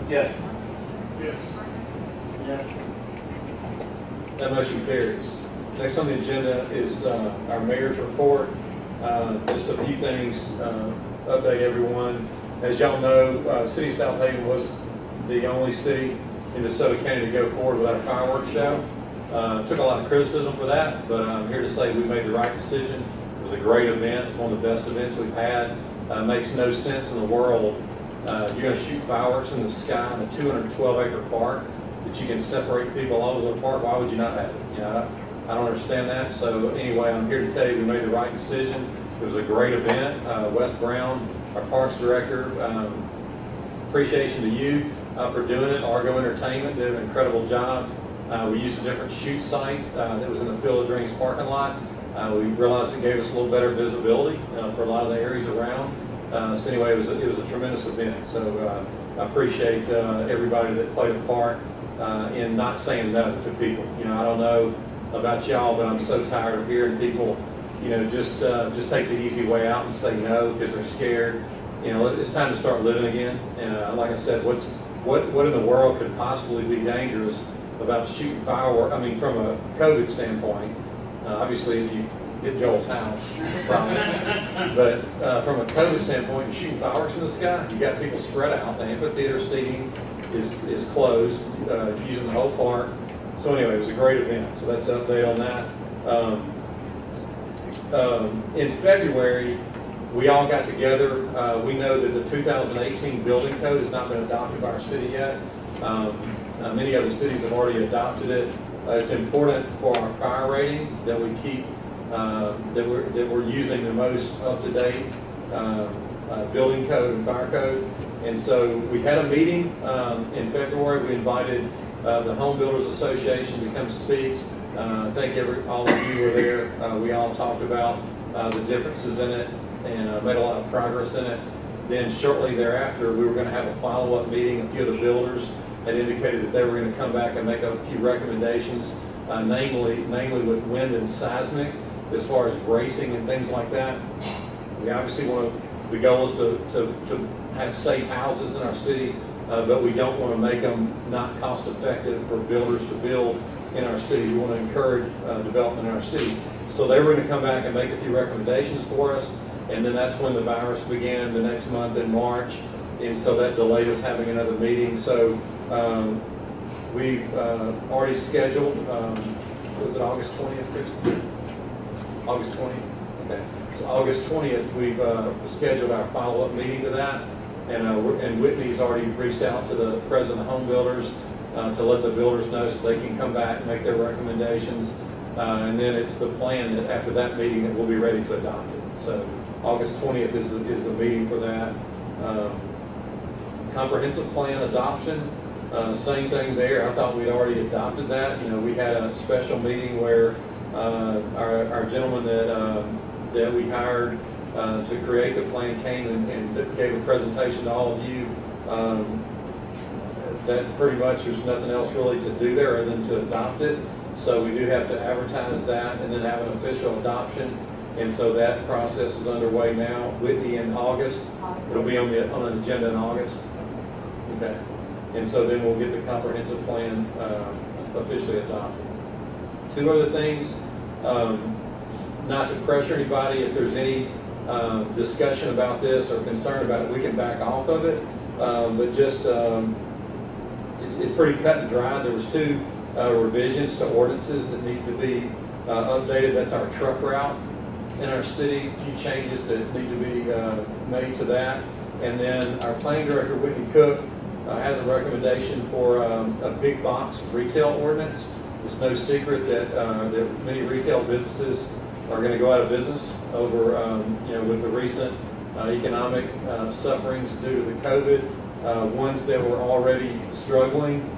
Yes. Yes. Yes. That motion carries. Next on the agenda is our mayor's report. Just a few things, update everyone. As y'all know, City of Southaven was the only city in DeSoto County to go forward with our fireworks show. Took a lot of criticism for that, but I'm here to say we made the right decision. It was a great event. It's one of the best events we've had. Makes no sense in the world. You're going to shoot fireworks in the sky in a 212-acre park that you can separate people all over the park. Why would you not have it? You know, I don't understand that. So anyway, I'm here to tell you we made the right decision. It was a great event. Wes Brown, our parks director, appreciation to you for doing it. Argo Entertainment did an incredible job. We used a different shoot site that was in the Field of Dreams parking lot. We realized it gave us a little better visibility for a lot of the areas around. So anyway, it was a tremendous event. So I appreciate everybody that played a part in not saying no to people. You know, I don't know about y'all, but I'm so tired of hearing people, you know, just take the easy way out and say no because they're scared. You know, it's time to start living again. And like I said, what in the world could possibly be dangerous about shooting fireworks? I mean, from a COVID standpoint, obviously if you hit Joel's house, probably. But from a COVID standpoint, you're shooting fireworks in the sky. You got people spread out. The amphitheater seating is closed, using the whole park. So anyway, it was a great event. So that's an update on that. In February, we all got together. We know that the 2018 building code has not been adopted by our city yet. Many other cities have already adopted it. It's important for our fire rating that we keep that we're using the most up-to-date building code and fire code. And so we had a meeting in February. We invited the Home Builders Association to come speak. I think all of you were there. We all talked about the differences in it and made a lot of progress in it. Then shortly thereafter, we were going to have a follow-up meeting. A few of the builders had indicated that they were going to come back and make a few recommendations, namely with wind and seismic, as far as bracing and things like that. We obviously the goal is to have safe houses in our city, but we don't want to make them not cost effective for builders to build in our city. We want to encourage development in our city. So they were going to come back and make a few recommendations for us, and then that's when the virus began the next month in March, and so that delayed us having another meeting. So we've already scheduled, was it August 20th, Chris? August 20th? Okay. So August 20th, we've scheduled our follow-up meeting to that, and Whitney's already reached out to the president of Home Builders to let the builders know so they can come back and make their recommendations. And then it's the plan that after that meeting that we'll be ready to adopt it. So August 20th is the meeting for that. Comprehensive plan adoption, same thing there. I thought we'd already adopted that. You know, we had a special meeting where our gentleman that we hired to create the plan came and gave a presentation to all of you. That pretty much there's nothing else really to do there other than to adopt it. So we do have to advertise that and then have an official adoption. And so that process is underway now. Whitney in August. It'll be on an agenda in August. Okay. And so then we'll get the comprehensive plan officially adopted. Two other things, not to pressure anybody. If there's any discussion about this or concern about it, we can back off of it. But just, it's pretty cut and dry. There was two revisions to ordinances that need to be updated. That's our truck route in our city, a few changes that need to be made to that. And then our planning director, Whitney Cook, has a recommendation for a big box retail ordinance. It's no secret that many retail businesses are going to go out of business over, with the recent economic sufferings due to the COVID. Ones that were already struggling,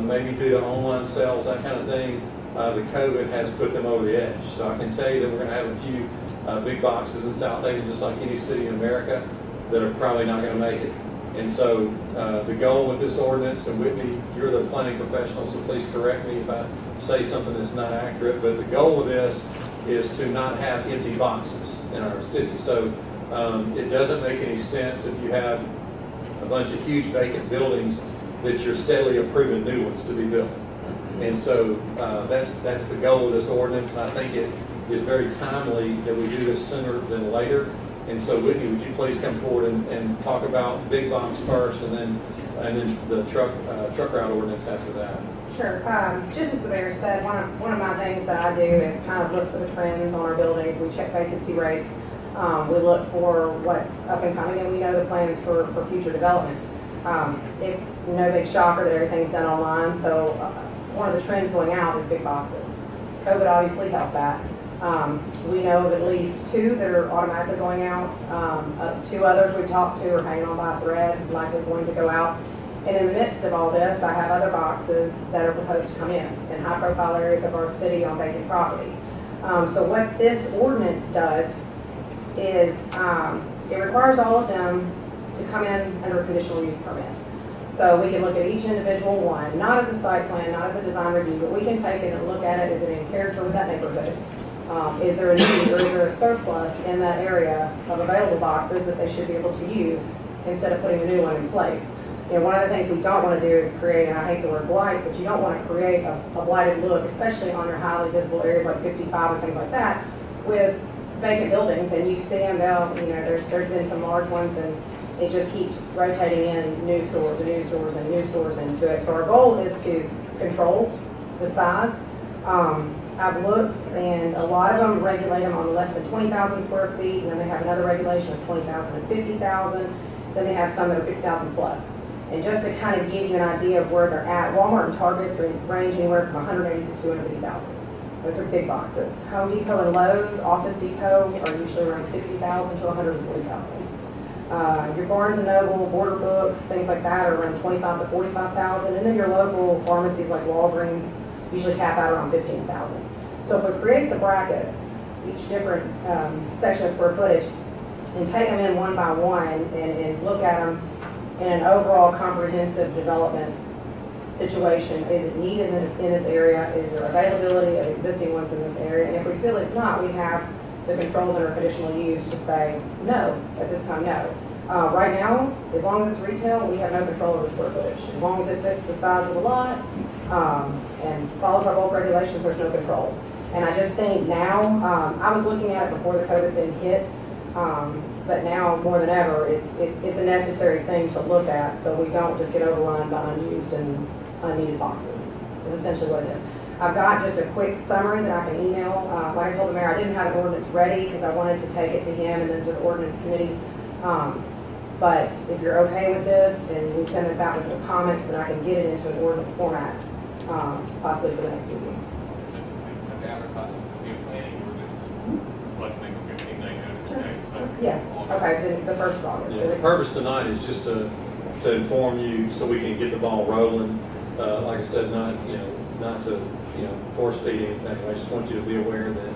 maybe due to online sales, that kind of thing, the COVID has put them over the edge. So I can tell you that we're going to have a few big boxes in Southaven, just like any city in America, that are probably not going to make it. And so the goal with this ordinance, and Whitney, you're the planning professional, so please correct me if I say something that's not accurate, but the goal of this is to not have empty boxes in our city. So it doesn't make any sense if you have a bunch of huge vacant buildings that you're steadily approving new ones to be built. And so that's the goal of this ordinance. I think it is very timely that we do this sooner than later. And so Whitney, would you please come forward and talk about big box first and then the truck route ordinance after that? Sure. Just as the mayor said, one of my things that I do is kind of look for the trends on our buildings. We check vacancy rates. We look for what's up and coming, and we know the plans for future development. It's no big shocker that everything's done online, so one of the trends going out is big boxes. COVID obviously helped that. We know of at least 2 that are automatically going out. 2 others we've talked to are hanging on by a thread, likely going to go out. And in the midst of all this, I have other boxes that are proposed to come in high-profile areas of our city on vacant property. So what this ordinance does is it requires all of them to come in under a conditional use permit. So we can look at each individual one, not as a site plan, not as a design review, but we can take it and look at it, is it in character with that neighborhood? Is there a need or is there a surplus in that area of available boxes that they should be able to use instead of putting a new one in place? You know, one of the things we don't want to do is create, and I hate the word blight, but you don't want to create a blighted look, especially on your highly visible areas like 55 and things like that, with vacant buildings, and you see them, there's been some large ones, and it just keeps rotating in new stores and new stores and new stores into it. So our goal is to control the size. I've looked, and a lot of them regulate them on less than 20,000 square feet, and then they have another regulation of 20,000 and 50,000. Then they have some that are 50,000 plus. And just to kind of give you an idea of where they're at, Walmart and Targets range anywhere from 180 to 250,000. Those are big boxes. Home Depot and Lowe's, Office Depot are usually around 60,000 to 140,000. Your Barnes and Noble, Border Books, things like that are around 25 to 45,000. And then your local pharmacies like Walgreens usually cap out around 15,000. So if we create the brackets, each different section of square footage, and take them in one by one and look at them in an overall comprehensive development situation. Is it needed in this area? Is there availability of existing ones in this area? And if we feel it's not, we have the controls under conditional use to say no, at this time, no. Right now, as long as it's retail, we have no control over the square footage. As long as it fits the size of the lot and follows our bulk regulations, there's no controls. And I just think now, I was looking at it before the COVID thing hit, but now more than ever, it's a necessary thing to look at so we don't just get overrun by unused and unneeded boxes. Is essentially what it is. I've got just a quick summary that I can email. Like I told the mayor, I didn't have an ordinance ready because I wanted to take it to him and then to the ordinance committee. But if you're okay with this and we send this out with the comments, then I can get it into an ordinance format, possibly for the next meeting. Yeah, okay, the 1st of August. Yeah, the purpose tonight is just to inform you so we can get the ball rolling. Like I said, not to force feed anything. I just want you to be aware that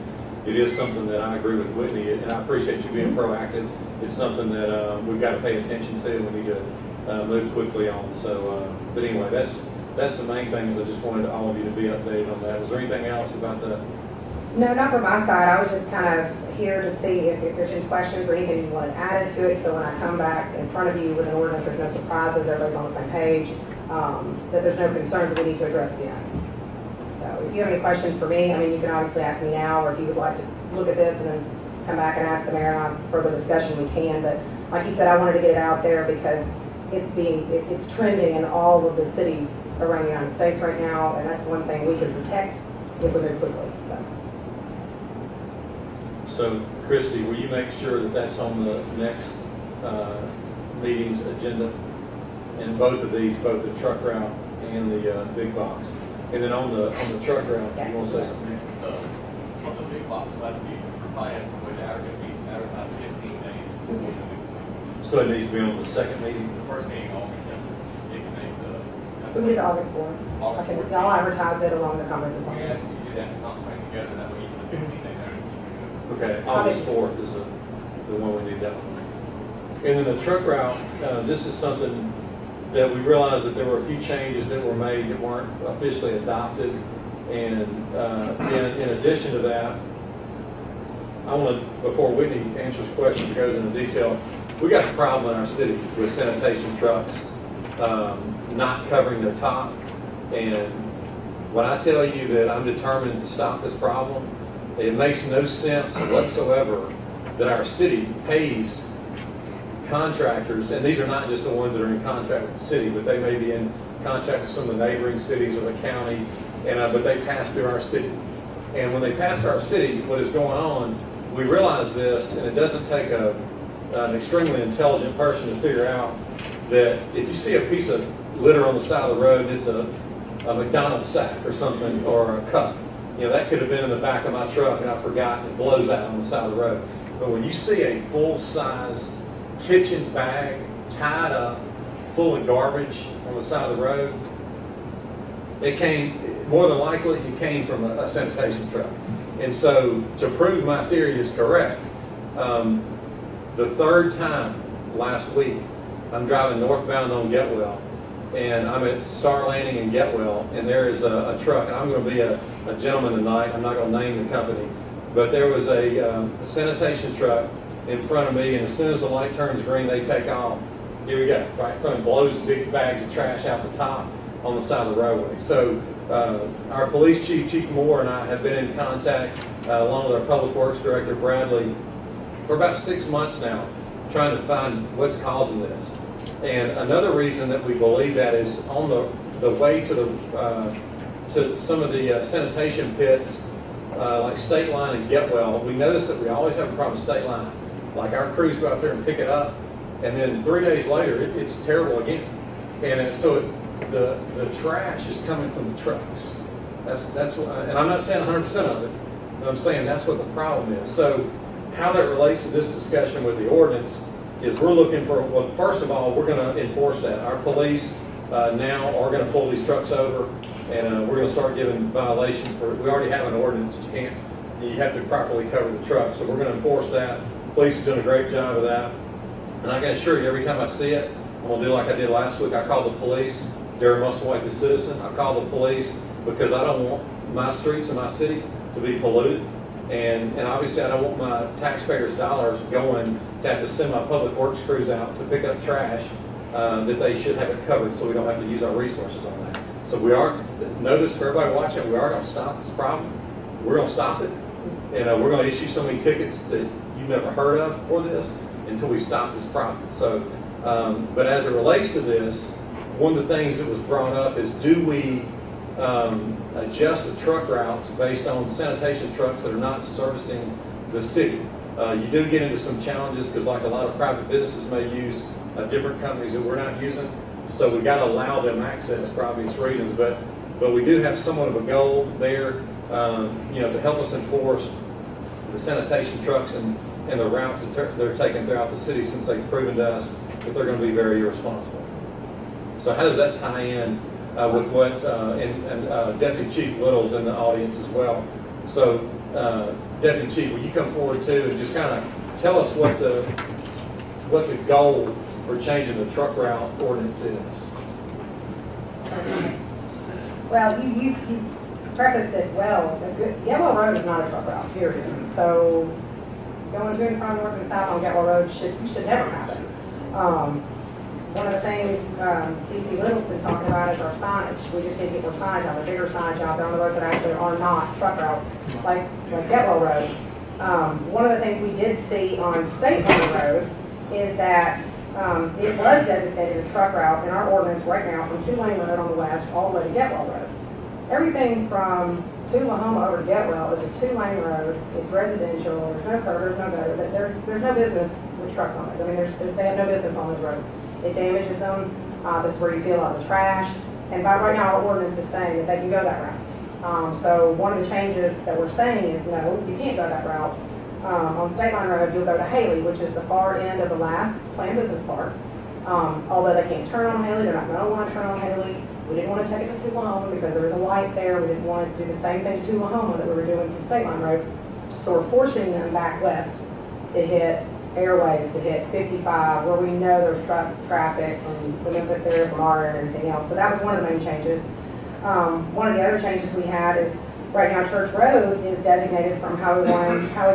it is something that I agree with Whitney, and I appreciate you being proactive. It's something that we've got to pay attention to. We need to move quickly on. So, but anyway, that's the main thing. Is I just wanted all of you to be updated on that. Was there anything else about the? No, not from my side. I was just kind of here to see if there's any questions or anything you want added to it. So when I come back in front of you with an ordinance, there's no surprises. Everybody's on the same page. That there's no concerns that we need to address then. So if you have any questions for me, I mean, you can obviously ask me now, or if you would like to look at this and then come back and ask the mayor and have further discussion, we can. But like you said, I wanted to get it out there because it's trending in all of the cities around the United States right now, and that's one thing we can protect if we move quickly. So, Christie, will you make sure that that's on the next meeting's agenda? And both of these, both the truck route and the big box. And then on the truck route, Yes. you want to say something? On the big box, that'd be provided with advertised 15 days before the next meeting. So it needs to be on the second meeting? The first meeting, August, yes, sir. You can make We can do the August 4th. August 4th. I'll advertise it along the comprehensive You plan. did that contract together, that way you can 15-day notice. Okay, August 4th is the one we need that one. And then the truck route, this is something that we realized that there were a few changes that were made that weren't officially adopted. And in addition to that, I want to, before Whitney answers questions or goes into detail, we got a problem in our city with sanitation trucks not covering their top. And when I tell you that I'm determined to stop this problem, it makes no sense whatsoever that our city pays contractors, and these are not just the ones that are in contract with the city, but they may be in contract with some of the neighboring cities or the county, and but they pass through our city. And when they pass through our city, what is going on, we realize this, and it doesn't take an extremely intelligent person to figure out that if you see a piece of litter on the side of the road, and it's a McDonald's sack or something, or a cup, that could have been in the back of my truck and I forgot, it blows out on the side of the road. But when you see a full-size kitchen bag tied up full of garbage on the side of the road, it came, more than likely, it came from a sanitation truck. And so, to prove my theory is correct, the third time last week, I'm driving northbound on Getwell, and I'm at Star Landing in Getwell, and there is a truck, and I'm going to be a gentleman tonight, I'm not going to name the company, but there was a sanitation truck in front of me, and as soon as the light turns green, they take off. Here we go, right in front, blows big bags of trash out the top on the side of the roadway. So our police chief, Chief Moore, and I have been in contact, along with our public works director, Bradley, for about 6 months now, trying to find what's causing this. And another reason that we believe that is on the way to some of the sanitation pits, like State Line and Getwell. We notice that we always have a problem with State Line. Like our crews go out there and pick it up, and then 3 days later, it's terrible again. And so the trash is coming from the trucks. That's what, and I'm not saying 100% of it, but I'm saying that's what the problem is. So how that relates to this discussion with the ordinance is we're looking for, well, first of all, we're going to enforce that. Our police now are going to pull these trucks over, and we're going to start giving violations for, we already have an ordinance that you have to properly cover the truck. So we're going to enforce that. Police is doing a great job of that. And I can assure you, every time I see it, I'm going to do like I did last week. I call the police. Darren Musselwhite, the citizen. I call the police because I don't want my streets in my city to be polluted. And obviously I don't want my taxpayers' dollars going to have to send my public works crews out to pick up trash that they should have it covered so we don't have to use our resources on that. So we are, notice for everybody watching, we are going to stop this problem. We're going to stop it. And we're going to issue so many tickets that you've never heard of for this until we stop this problem. So, but as it relates to this, one of the things that was brought up is, do we adjust the truck routes based on sanitation trucks that are not servicing the city? You do get into some challenges because, like a lot of private businesses may use different companies that we're not using. So we got to allow them access for obvious reasons. But we do have somewhat of a goal there, to help us enforce the sanitation trucks and the routes that they're taking throughout the city, since they've proven to us that they're going to be very irresponsible. So how does that tie in with what, and Deputy Chief Little's in the audience as well. So Deputy Chief, will you come forward too and just kind of tell us what the goal for changing the truck route ordinance is? Well, you prefaced it well. Getwell Road is not a truck route, period. So going to and from north and south on Getwell Road should never happen. One of the things DC Little's been talking about is our signage. We just need to get more signage out there, bigger signage out there on the roads that actually are not truck routes, like Getwell Road. One of the things we did see on State Line Road is that it was designated a truck route in our ordinance right now from 2-lane road on the west all the way to Getwell Road. Everything from Tullahoma over to Getwell is a 2-lane road. It's residential. There's no curb. There's no gutter. There's no business with trucks on it. I mean, they have no business on those roads. It damages them. This is where you see a lot of the trash. And by right now, our ordinance is saying that they can go that route. So one of the changes that we're saying is, no, you can't go that route. On State Line Road, you'll go to Haley, which is the far end of the last planned business park. Although they can't turn on Haley, they're not going to want to turn on Haley. We didn't want to take it to Tullahoma because there was a light there. We didn't want to do the same thing to Tullahoma that we were doing to State Line Road. So we're forcing them back west to hit Airways, to hit 55, where we know there's traffic from the Memphis area, from our area, and everything else. So that was one of the main changes. One of the other changes we had is right now Church Road is designated from Highway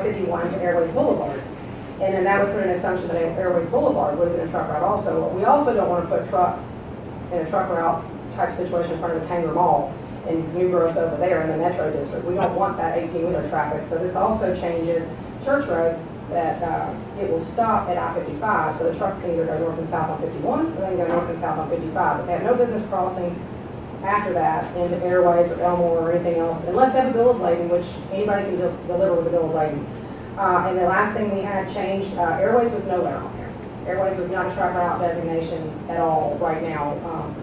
51 to Airways Boulevard. And then that would put an assumption that Airways Boulevard would have been a truck route also. We also don't want to put trucks in a truck route type situation in front of the Tanger Mall. and new growth over there in the metro district. We don't want that 18-wheeler traffic. So this also changes Church Road, that it will stop at I-55, so the trucks can either go north and south on 51, or then go north and south on 55. But they have no business crossing after that into Airways or Elmore or anything else, unless they have a bill of lading, which anybody can deliver with a bill of lading. And the last thing we had changed, Airways was nowhere on there. Airways was not a truck route designation at all right now.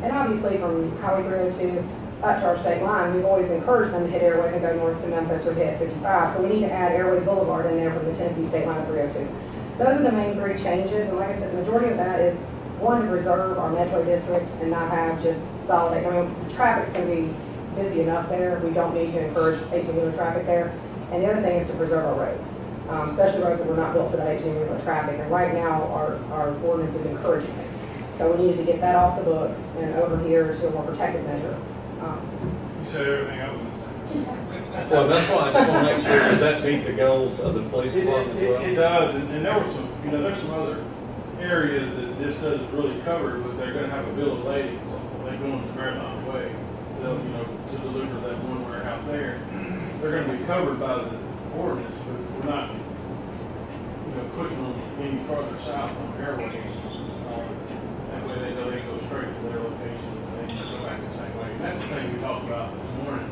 And obviously from Highway 302 up to our state line, we've always encouraged them to hit Airways and go north to Memphis or hit 55. So we need to add Airways Boulevard in there from the Tennessee state line of 302. Those are the main three changes. And like I said, the majority of that is one, to preserve our metro district and not have just solid, I mean, the traffic's going to be busy enough there. We don't need to encourage 18-wheeler traffic there. And the other thing is to preserve our roads, especially roads that were not built for that 18-wheeler traffic. And right now, our ordinance is encouraging it. So we needed to get that off the books and over here to a more protective measure. You said everything I was gonna say. Well, that's why I just want to make sure, does that meet the goals of the police department as well? It does, and there were some, there's some other areas that this doesn't really cover, but they're gonna have a bill of lading, so they go into Marathon Way, they'll, to deliver that one warehouse there. They're gonna be covered by the ordinance, but we're not, pushing them any further south on Airway. That way they know they go straight to their location, and they can go back the same way. And that's the thing we talked about this morning,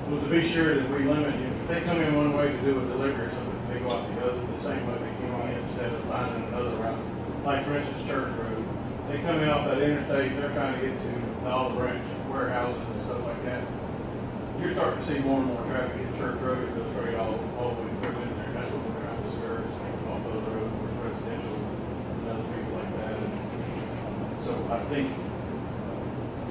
was to be sure that we limit, if they come in one way to do a delivery or something, they go out the same way they came in instead of finding another route. Like for instance, Church Road. They come in off that interstate, they're trying to get to the Olive Branch warehouses and stuff like that. You're starting to see more and more traffic at Church Road, it goes straight all the way through in there. That's what we're trying to discourage, off those roads, where it's residential and other people like that. And so I think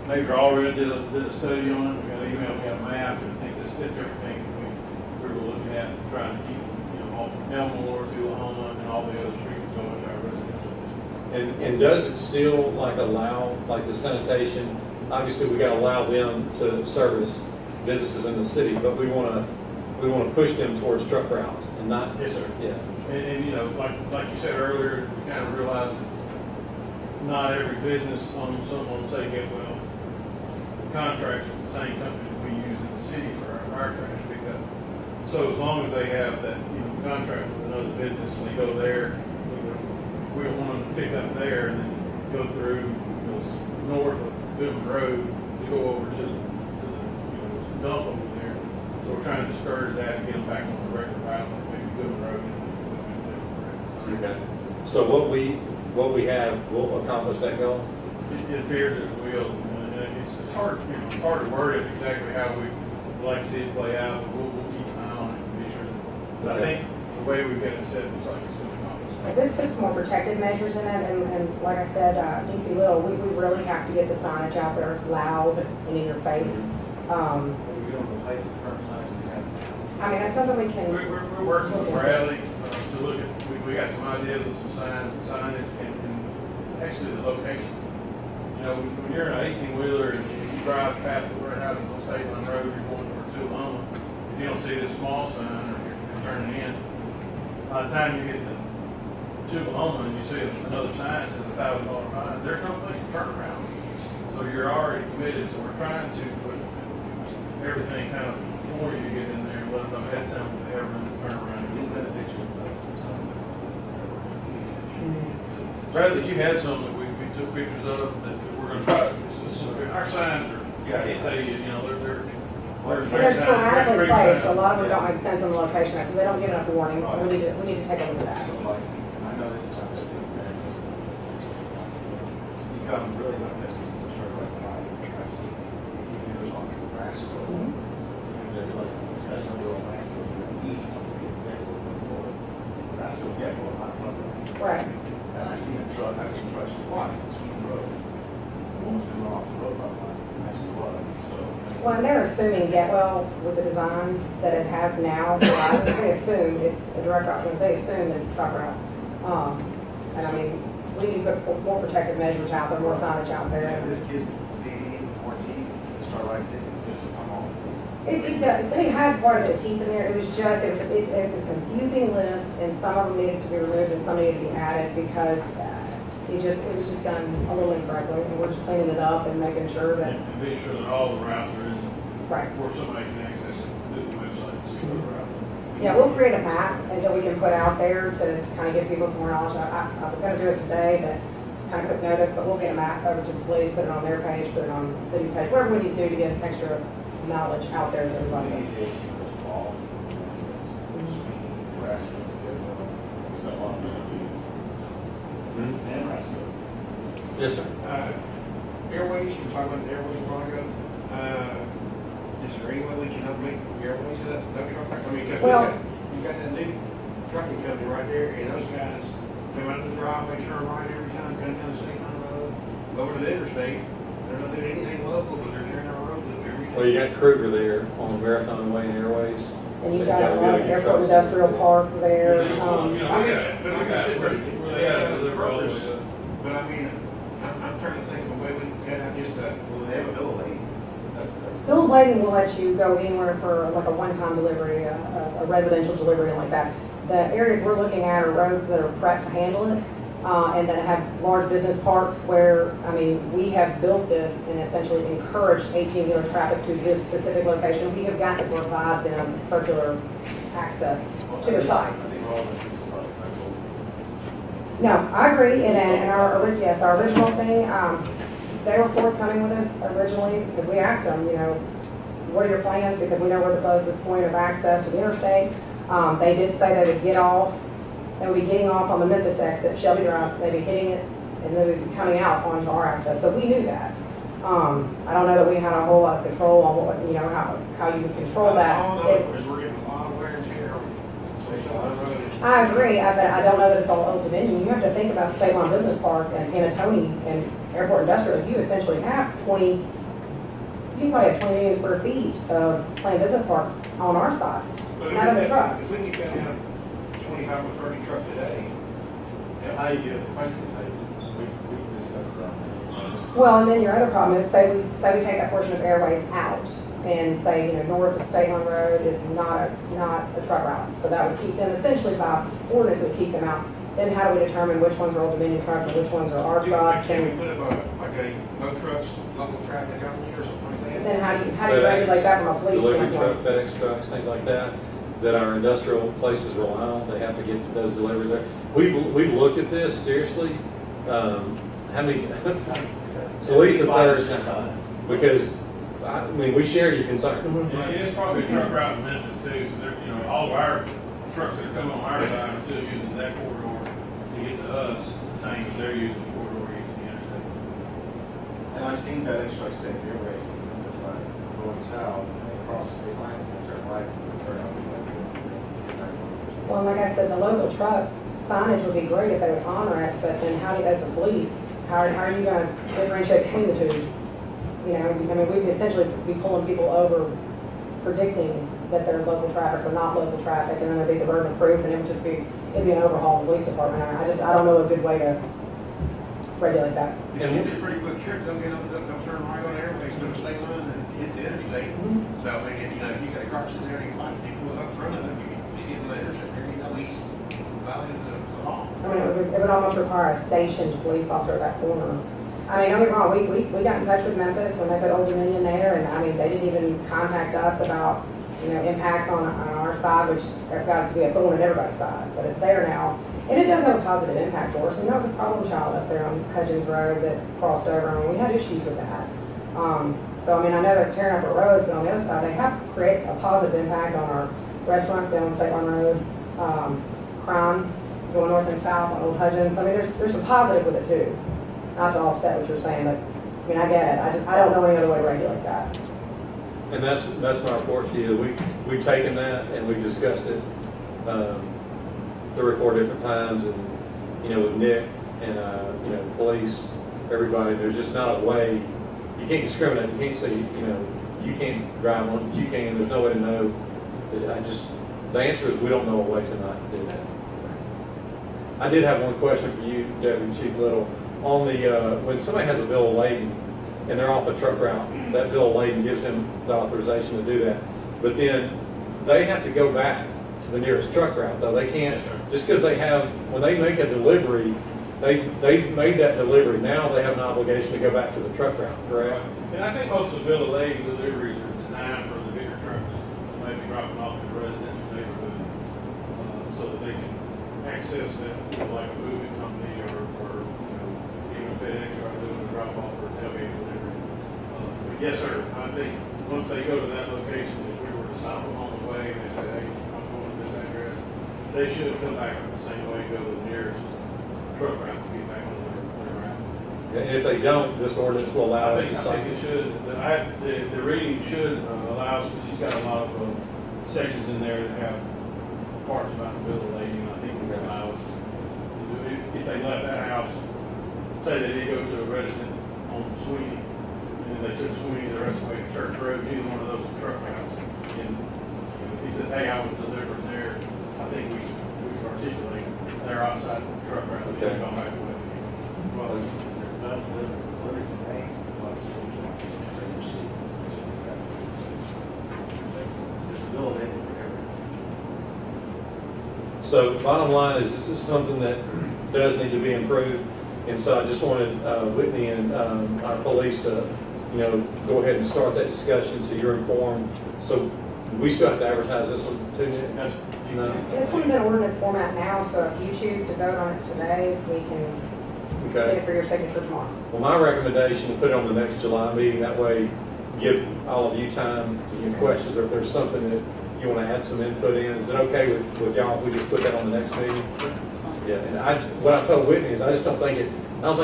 Major already did a study on it. We got an email, we got a map, and I think this fits everything we were looking at, trying to keep, all Elmore to Lahoma and all the other streets going to our residential. And does it still allow, the sanitation, obviously we gotta allow them to service businesses in the city, but we wanna push them towards truck routes and not. Yes, sir. Yeah. And like you said earlier, we kind of realized that not every business on say Getwell contracts with the same company we use in the city for our trash pickup. So as long as they have that, contract with another business and they go there, we don't want them to pick up there and then go through north of Goodman Road to go over to the dump over there. So we're trying to discourage that and get them back on the regular route, like maybe Goodman Road and Okay. So what we have will accomplish that goal? it appears it will. It's hard, it's hard to word it exactly how we like to see it play out, but we'll keep an eye on it and be sure. But I think the way we've got it set, looks like it's going to accomplish. This puts more protective measures in it, and like I said, DC Little, we really have to get the signage out there loud and in your face. We don't replace the current signs we have now. I mean, that's something we can. We're working with Bradley to look at, we got some ideas of some signage, and it's actually the location. When you're in an 18-wheeler and you drive past the warehouse on State Line Road, you're going toward Tullahoma, if you don't see this small sign or you're turning in, by the time you get to Tullahoma and you see another sign that says $1,000 fine, there's no place to turn around. So you're already committed, so we're trying to put everything kind of before you get in there and let them know ahead of time if they ever turn around. Is that a picture of some signs? Bradley, you had some that we took pictures of that we're gonna try. Our signs are, they're And they're sporadically placed, so a lot of them don't make sense on the location, so they don't give enough warning. We need to take a look at that. So I know this is how it's been. It's become really not necessary since I started riding my bike. I've seen 18 years on the grass road. Because they're like, cutting over on grass road, east, but I still get one, not one. Right. And I've seen trucks twice on Sweden Road. The woman's been run off the road by mine, actually was, so. Well, and they're assuming Getwell with the design that it has now, they assume it's a direct route, they assume it's a truck route. And I mean, we need to put more protective measures out there, more signage out Yeah, there. this kid's 18, 14, start writing tickets, just to come off. They had part of the teeth in there, it was a confusing list, and some of them needed to be removed and some needed to be added because it was just done a little incorrectly, and we're just cleaning it up and making sure that. And be sure that all the routes are in Right. Where somebody can access it, do the website, and see where we're at. Yeah, we'll create a map that we can put out there to kind of give people some more knowledge. I was gonna do it today, but it's kind of quick notice, but we'll get a map over to the police, put it on their page, put it on the city page, whatever we need to do to get extra knowledge out there to everybody. Yes, sir. Airways, you were talking about the airways a while ago. Is there any way we can help make airways that truck? I mean, because Well- you've got that new trucking company right there, and those guys come out of the driveway, turn right every time, come down the state line road, over to the interstate. They're not doing anything local, but they're tearing our road up every day. Well, you got Kruger there on Marathon Way and Airways. And you've They got a gotta lot be of able to airport trust industrial them. park there. I mean, but like I said, They gotta deliver all the way up. but I mean, I'm trying to think of a way we can cut out just the, Well, they have a bill of lading. That's. Bill of lading will let you go anywhere for like a one-time delivery, a residential delivery like that. The areas we're looking at are roads that are prepped to handle it, and that have large business parks where, I mean, we have built this and essentially encouraged 18-wheeler traffic to this specific location. We have got to provide them circular access to their sites. I think all of it is like rental. No, I agree, and our original thing, they were forthcoming with us originally, because we asked them, what are your plans, because we know we're the closest point of access to the interstate. They did say they would get off, they would be getting off on the Memphis exit, Shelby Drive, they'd be hitting it, and then we'd be coming out onto our access, so we knew that. I don't know that we had a whole lot of control on what, how you would control that. all I know is we're getting a lot of wear and tear on State Line Road. I agree, but I don't know that it's all Old Dominion. You have to think about State Line Business Park and Canatoni and Airport Industrial. You essentially have you probably have 20 million square feet of planned business park on our side, But not on the trucks. if we can cut down 25 or 30 trucks a day, How you get the question is, we discussed that. Well, and then your other problem is, say we take that portion of Airways out and say, north of State Line Road is not a truck route. So that would keep them, essentially by ordinance, would keep them out. Then how do we determine which ones are Old Dominion trucks and which ones are our trucks? can we And put up a no trucks, local traffic company or something like that? then how do you regulate that from a police Delivery trucks, standpoint? FedEx trucks, things like that our industrial places rely on. They have to get those deliveries there. We've looked at this seriously. How many? It's at least a third. Because, we share your concern. Mhm. Yeah, it's probably a truck route in Memphis too, so they're, all of our trucks that are coming on our side are still using that corridor to get to us, the same as they're using the corridor using the interstate. And I've seen FedEx trucks take airway from this side, going south, and they cross the state line, and turn right, and turn out. Well, like I said, the local truck signage would be great if they would honor it, but then as the police, how are you going to differentiate between the two? We'd essentially be pulling people over, predicting that they're local traffic or not local traffic, and then there'd be the burden of proof, and it'd be an overhaul of the police department. I don't know a good way to regulate that. It's usually a pretty quick trip, they'll turn right on there, they go to state line and hit the interstate. So, I mean, if you got a car sitting there and you like people up front of them, you see him on the interstate there, he's violating the law. It would almost require a stationed police officer at that corner. Don't get me wrong, we got in touch with Memphis when they put Old Dominion there, and they didn't even contact us about, impacts on our side, which have got to be a thorn in everybody's side, but it's there now. And it does have a positive impact for us. That was a problem child up there on Hudgens Road that crossed over, and we had issues with that. So, I know they're tearing up our roads, but on the other side, they have created a positive impact on our restaurants down State Line Road, crime going north and south on Old Hudgens. There's some positive with it too. Not to offset what you're saying, but, I get it. I don't know any other way to regulate that. And that's my report to you. We've taken that and we've discussed it 3 or 4 different times, and with Nick and police, everybody. There's just not a way. You can't discriminate. You can't say you can't drive one, but you can. There's no way to know. The answer is we don't know a way to not do that. I did have one question for you, Deputy Chief Little. On the when somebody has a bill of lading and they're off a truck route, that bill of lading gives them the authorization to do that. But then they have to go back to the nearest truck route, though. They can't, just because when they make a delivery, they made that delivery. Now they have an obligation to go back to the truck route, correct? And I think most of the bill of lading deliveries are time for the bigger trucks, maybe dropping off the residents neighborhood, so that they can access that, like a moving company or, even FedEx or doing a drop off or tailgate delivery. But yes, sir, I think once they go to that location, if we were to stop them on the way and they say, hey, I'm going to this address, they should come back the same way, go to the nearest truck route to get back on their route. And if they don't, this ordinance will allow us to I cite. think it should, the reading should allow us, she's got a lot of sections in there that have parts about the bill of lading, I think it would allow us to do it. If they left that house, say they did go to a resident on Sweeney, and then they took Sweeney the rest of the way to Church Road, either one of those truck routes. And if he said, hey, I was delivered there, I think we articulate they're outside the truck route, we should go back with it. Well, they're not delivered, what is the name? What's the Just build it forever. So bottom line is, this is something that does need to be improved. And so I just wanted Whitney and our police to, go ahead and start that discussion so you're informed. So we still have to advertise this one too, Nick? No? This one's in ordinance format now, so if you choose to vote on it today, we can get Okay. it for your signature tomorrow. Well, my recommendation, to put it on the next July meeting, that way give all of you time to your questions, or if there's something that you want to add some input in. Is it okay with y'all if we just put that on the next meeting? Yeah, and what I told Whitney is I don't think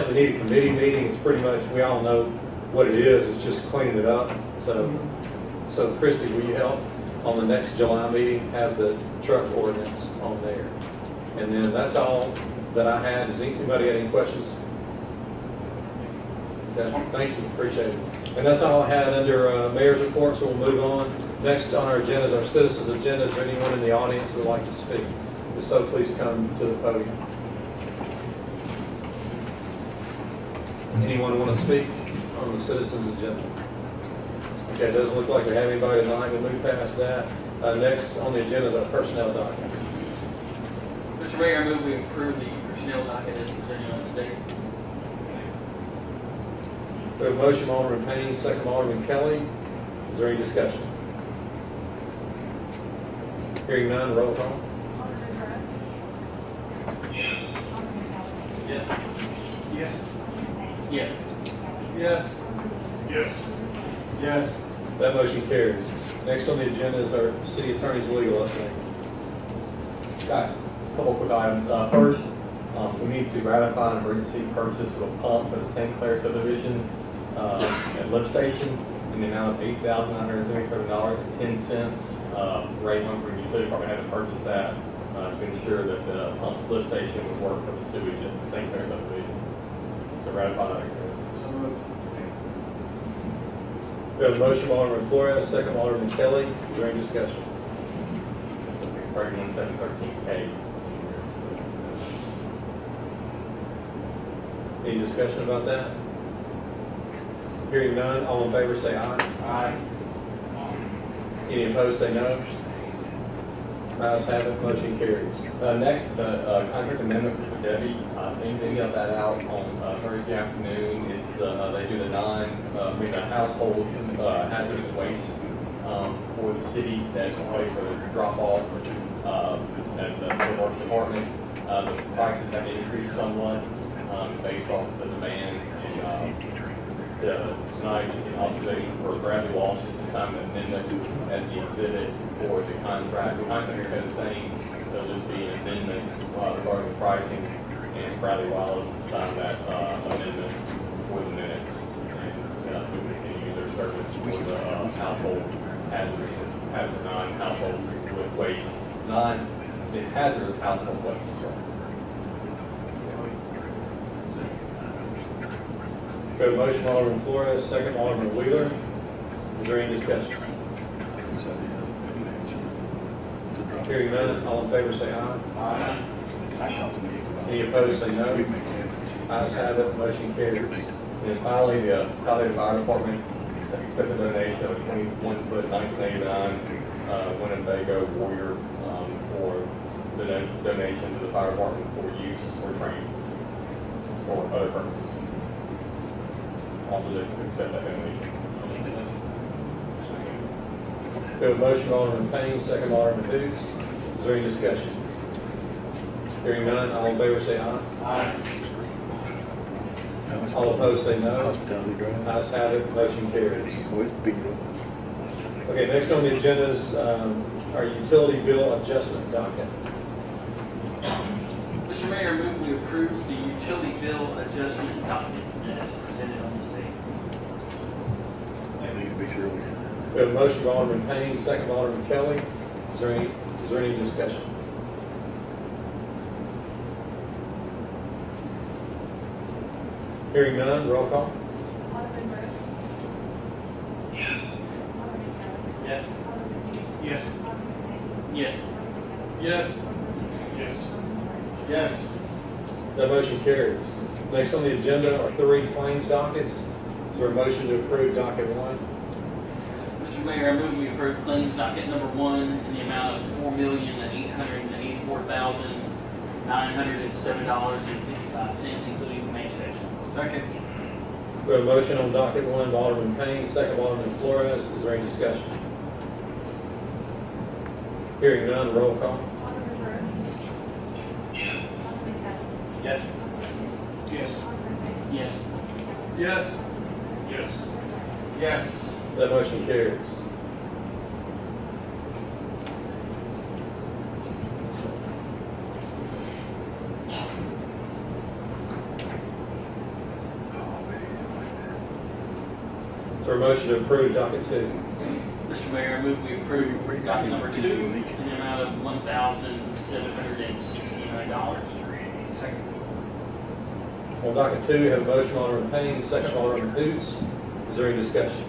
we need a committee meeting. It's pretty much, we all know what it is. It's just cleaning it up. So Christie, will you help on the next July meeting, have the truck ordinance on there? And then that's all that I had. Does anybody have any questions? Okay, thank you, appreciate it. And that's all I had under mayor's report, so we'll move on. Next on our agenda is our citizens' agenda. Is there anyone in the audience who would like to speak? If so, please come to the podium. Anyone want to speak on the citizens' agenda? Okay, it doesn't look like we have anybody tonight. We'll move past that. Next on the agenda is our personnel document. Mr. Mayor, I move we approve the personnel docket as presented on this day. We have a motion from Alderman Payne, second from Alderman Kelly. Is there any discussion? Hearing none, roll call. Alderman Brooks. Alderman Kelly. Yes. Yes. Alderman Payne. Yes. Yes. Yes. Yes. That motion carries. Next on the agenda is our city attorney's legal update. Got a couple quick items. First, we need to ratify an emergency purchase of a pump for the St. Clair subdivision at lift station in the amount of $8,977.10. Ray Humphrey Utility Department had to purchase that to ensure that the pump lift station would work for the sewage at the St. Clair subdivision. So ratify that expense. We have a motion from Alderman Flores, second from Alderman Kelly. Is there any discussion? 31713K. Any discussion about that? Hearing none, all in favor say aye. Aye. Any opposed say no. Ayes have it, motion carries. Next, the contract amendment for Debbie. They got that out on Thursday afternoon. It's they do the household hazardous waste for the city. That's a place for the drop off at the Works Department. The prices have increased somewhat based off the demand. Tonight, in observation for Bradley Walsh is to sign an amendment as the exhibit for the contract. The contract is the same. There'll just be an amendment regarding the pricing, and Bradley Wallace to sign that amendment for the minutes. And so we can use their service for the household hazardous non-household waste, non-hazardous household waste. We have a motion from Alderman Flores, second from Alderman Wheeler. Is there any discussion? Hearing none, all in favor say aye. Aye. Any opposed say no. Ayes have it, motion carries. And finally, the Southaven Fire Department accepted a donation of a 21-foot 1989 Winnebago Warrior for the donation to the fire department for use or training or other purposes. Also, to accept that donation. We have a motion by Alderman Payne, second by Alderman Hoots. Is there any discussion? Hearing none, all in favor say aye. Aye. All opposed say no. Hospitality drive. Ayes have it, motion carries. Oh, it's beat up. Okay, next on the agenda is our utility bill adjustment docket. Mr. Mayor, I move we approve the utility bill adjustment document as presented on this page. I need to be sure we sign. We have a motion by Alderman Payne, second by Alderman Kelly. Is there any discussion? Hearing none, roll call. Alderman Brooks. Alderman Kelly. Yes. Alderman Hughes. Yes. Alderman Payne. Yes. Yes. Yes. Yes. That motion carries. Next on the agenda are 3 claims dockets. Is there a motion to approve docket 1? Mr. Mayor, I move we approve claims docket number 1 in the amount of $4,884,907.55, including the main section. Second. We have a motion on docket 1 by Alderman Payne, second by Alderman Flores. Is there any discussion? Hearing none, roll call. Alderman Brooks. Alderman Kelly. Yes. Alderman Hughes. Yes. Alderman Payne. Yes. Yes. Yes. Yes. That motion carries. Is there a motion to approve docket 2? Mr. Mayor, I move we approve docket number 2 in the amount of $1,769. Second. On docket 2, we have a motion by Alderman Payne, second by Alderman Hoots. Is there any discussion?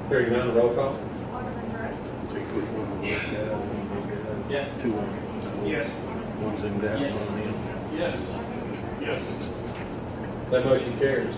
Hearing none, roll call. Alderman Brooks. So you put one of those guys, one of those guys. Yes. 2 on. Yes. One's in down, Yes. one in. Yes. Yes. That motion carries.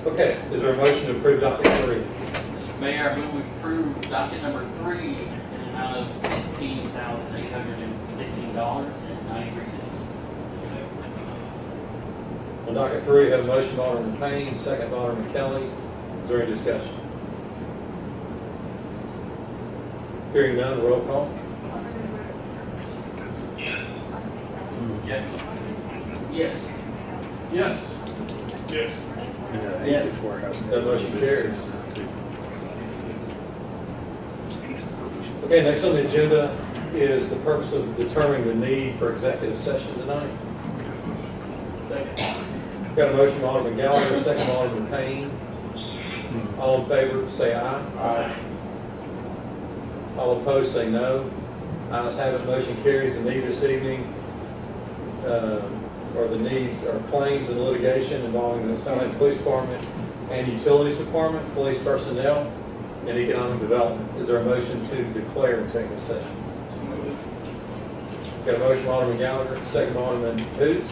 Okay, is there a motion to approve docket 3? Mr. Mayor, I move we approve docket number 3 in the amount of $15,815.93. On docket 3, we have a motion by Alderman Payne, second by Alderman Kelly. Is there any discussion? Hearing none, roll call. Alderman Brooks. Alderman Kelly. Yes. Alderman Yes. Yes. Yes. Yeah, Yes. Ace Warehouse. That motion carries. Okay, next on the agenda is the purpose of determining the need for executive session tonight. Second. Got a motion by Alderman Gallagher, second by Alderman Payne. All in favor, say aye. Aye. All opposed, say no. Ayes have it, motion carries. The need this evening, or the needs, or claims and litigation involving the Southaven Police Department and Utilities Department, police personnel, and economic development. Is there a motion to declare executive session? Got a motion by Alderman Gallagher, second by Alderman Hoots.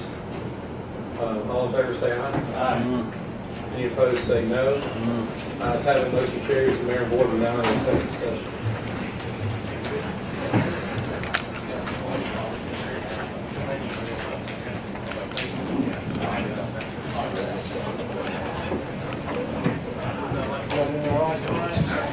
All in favor, say aye. Aye. Any opposed, say no. Ayes have it, motion carries. The mayor and board are now in executive session.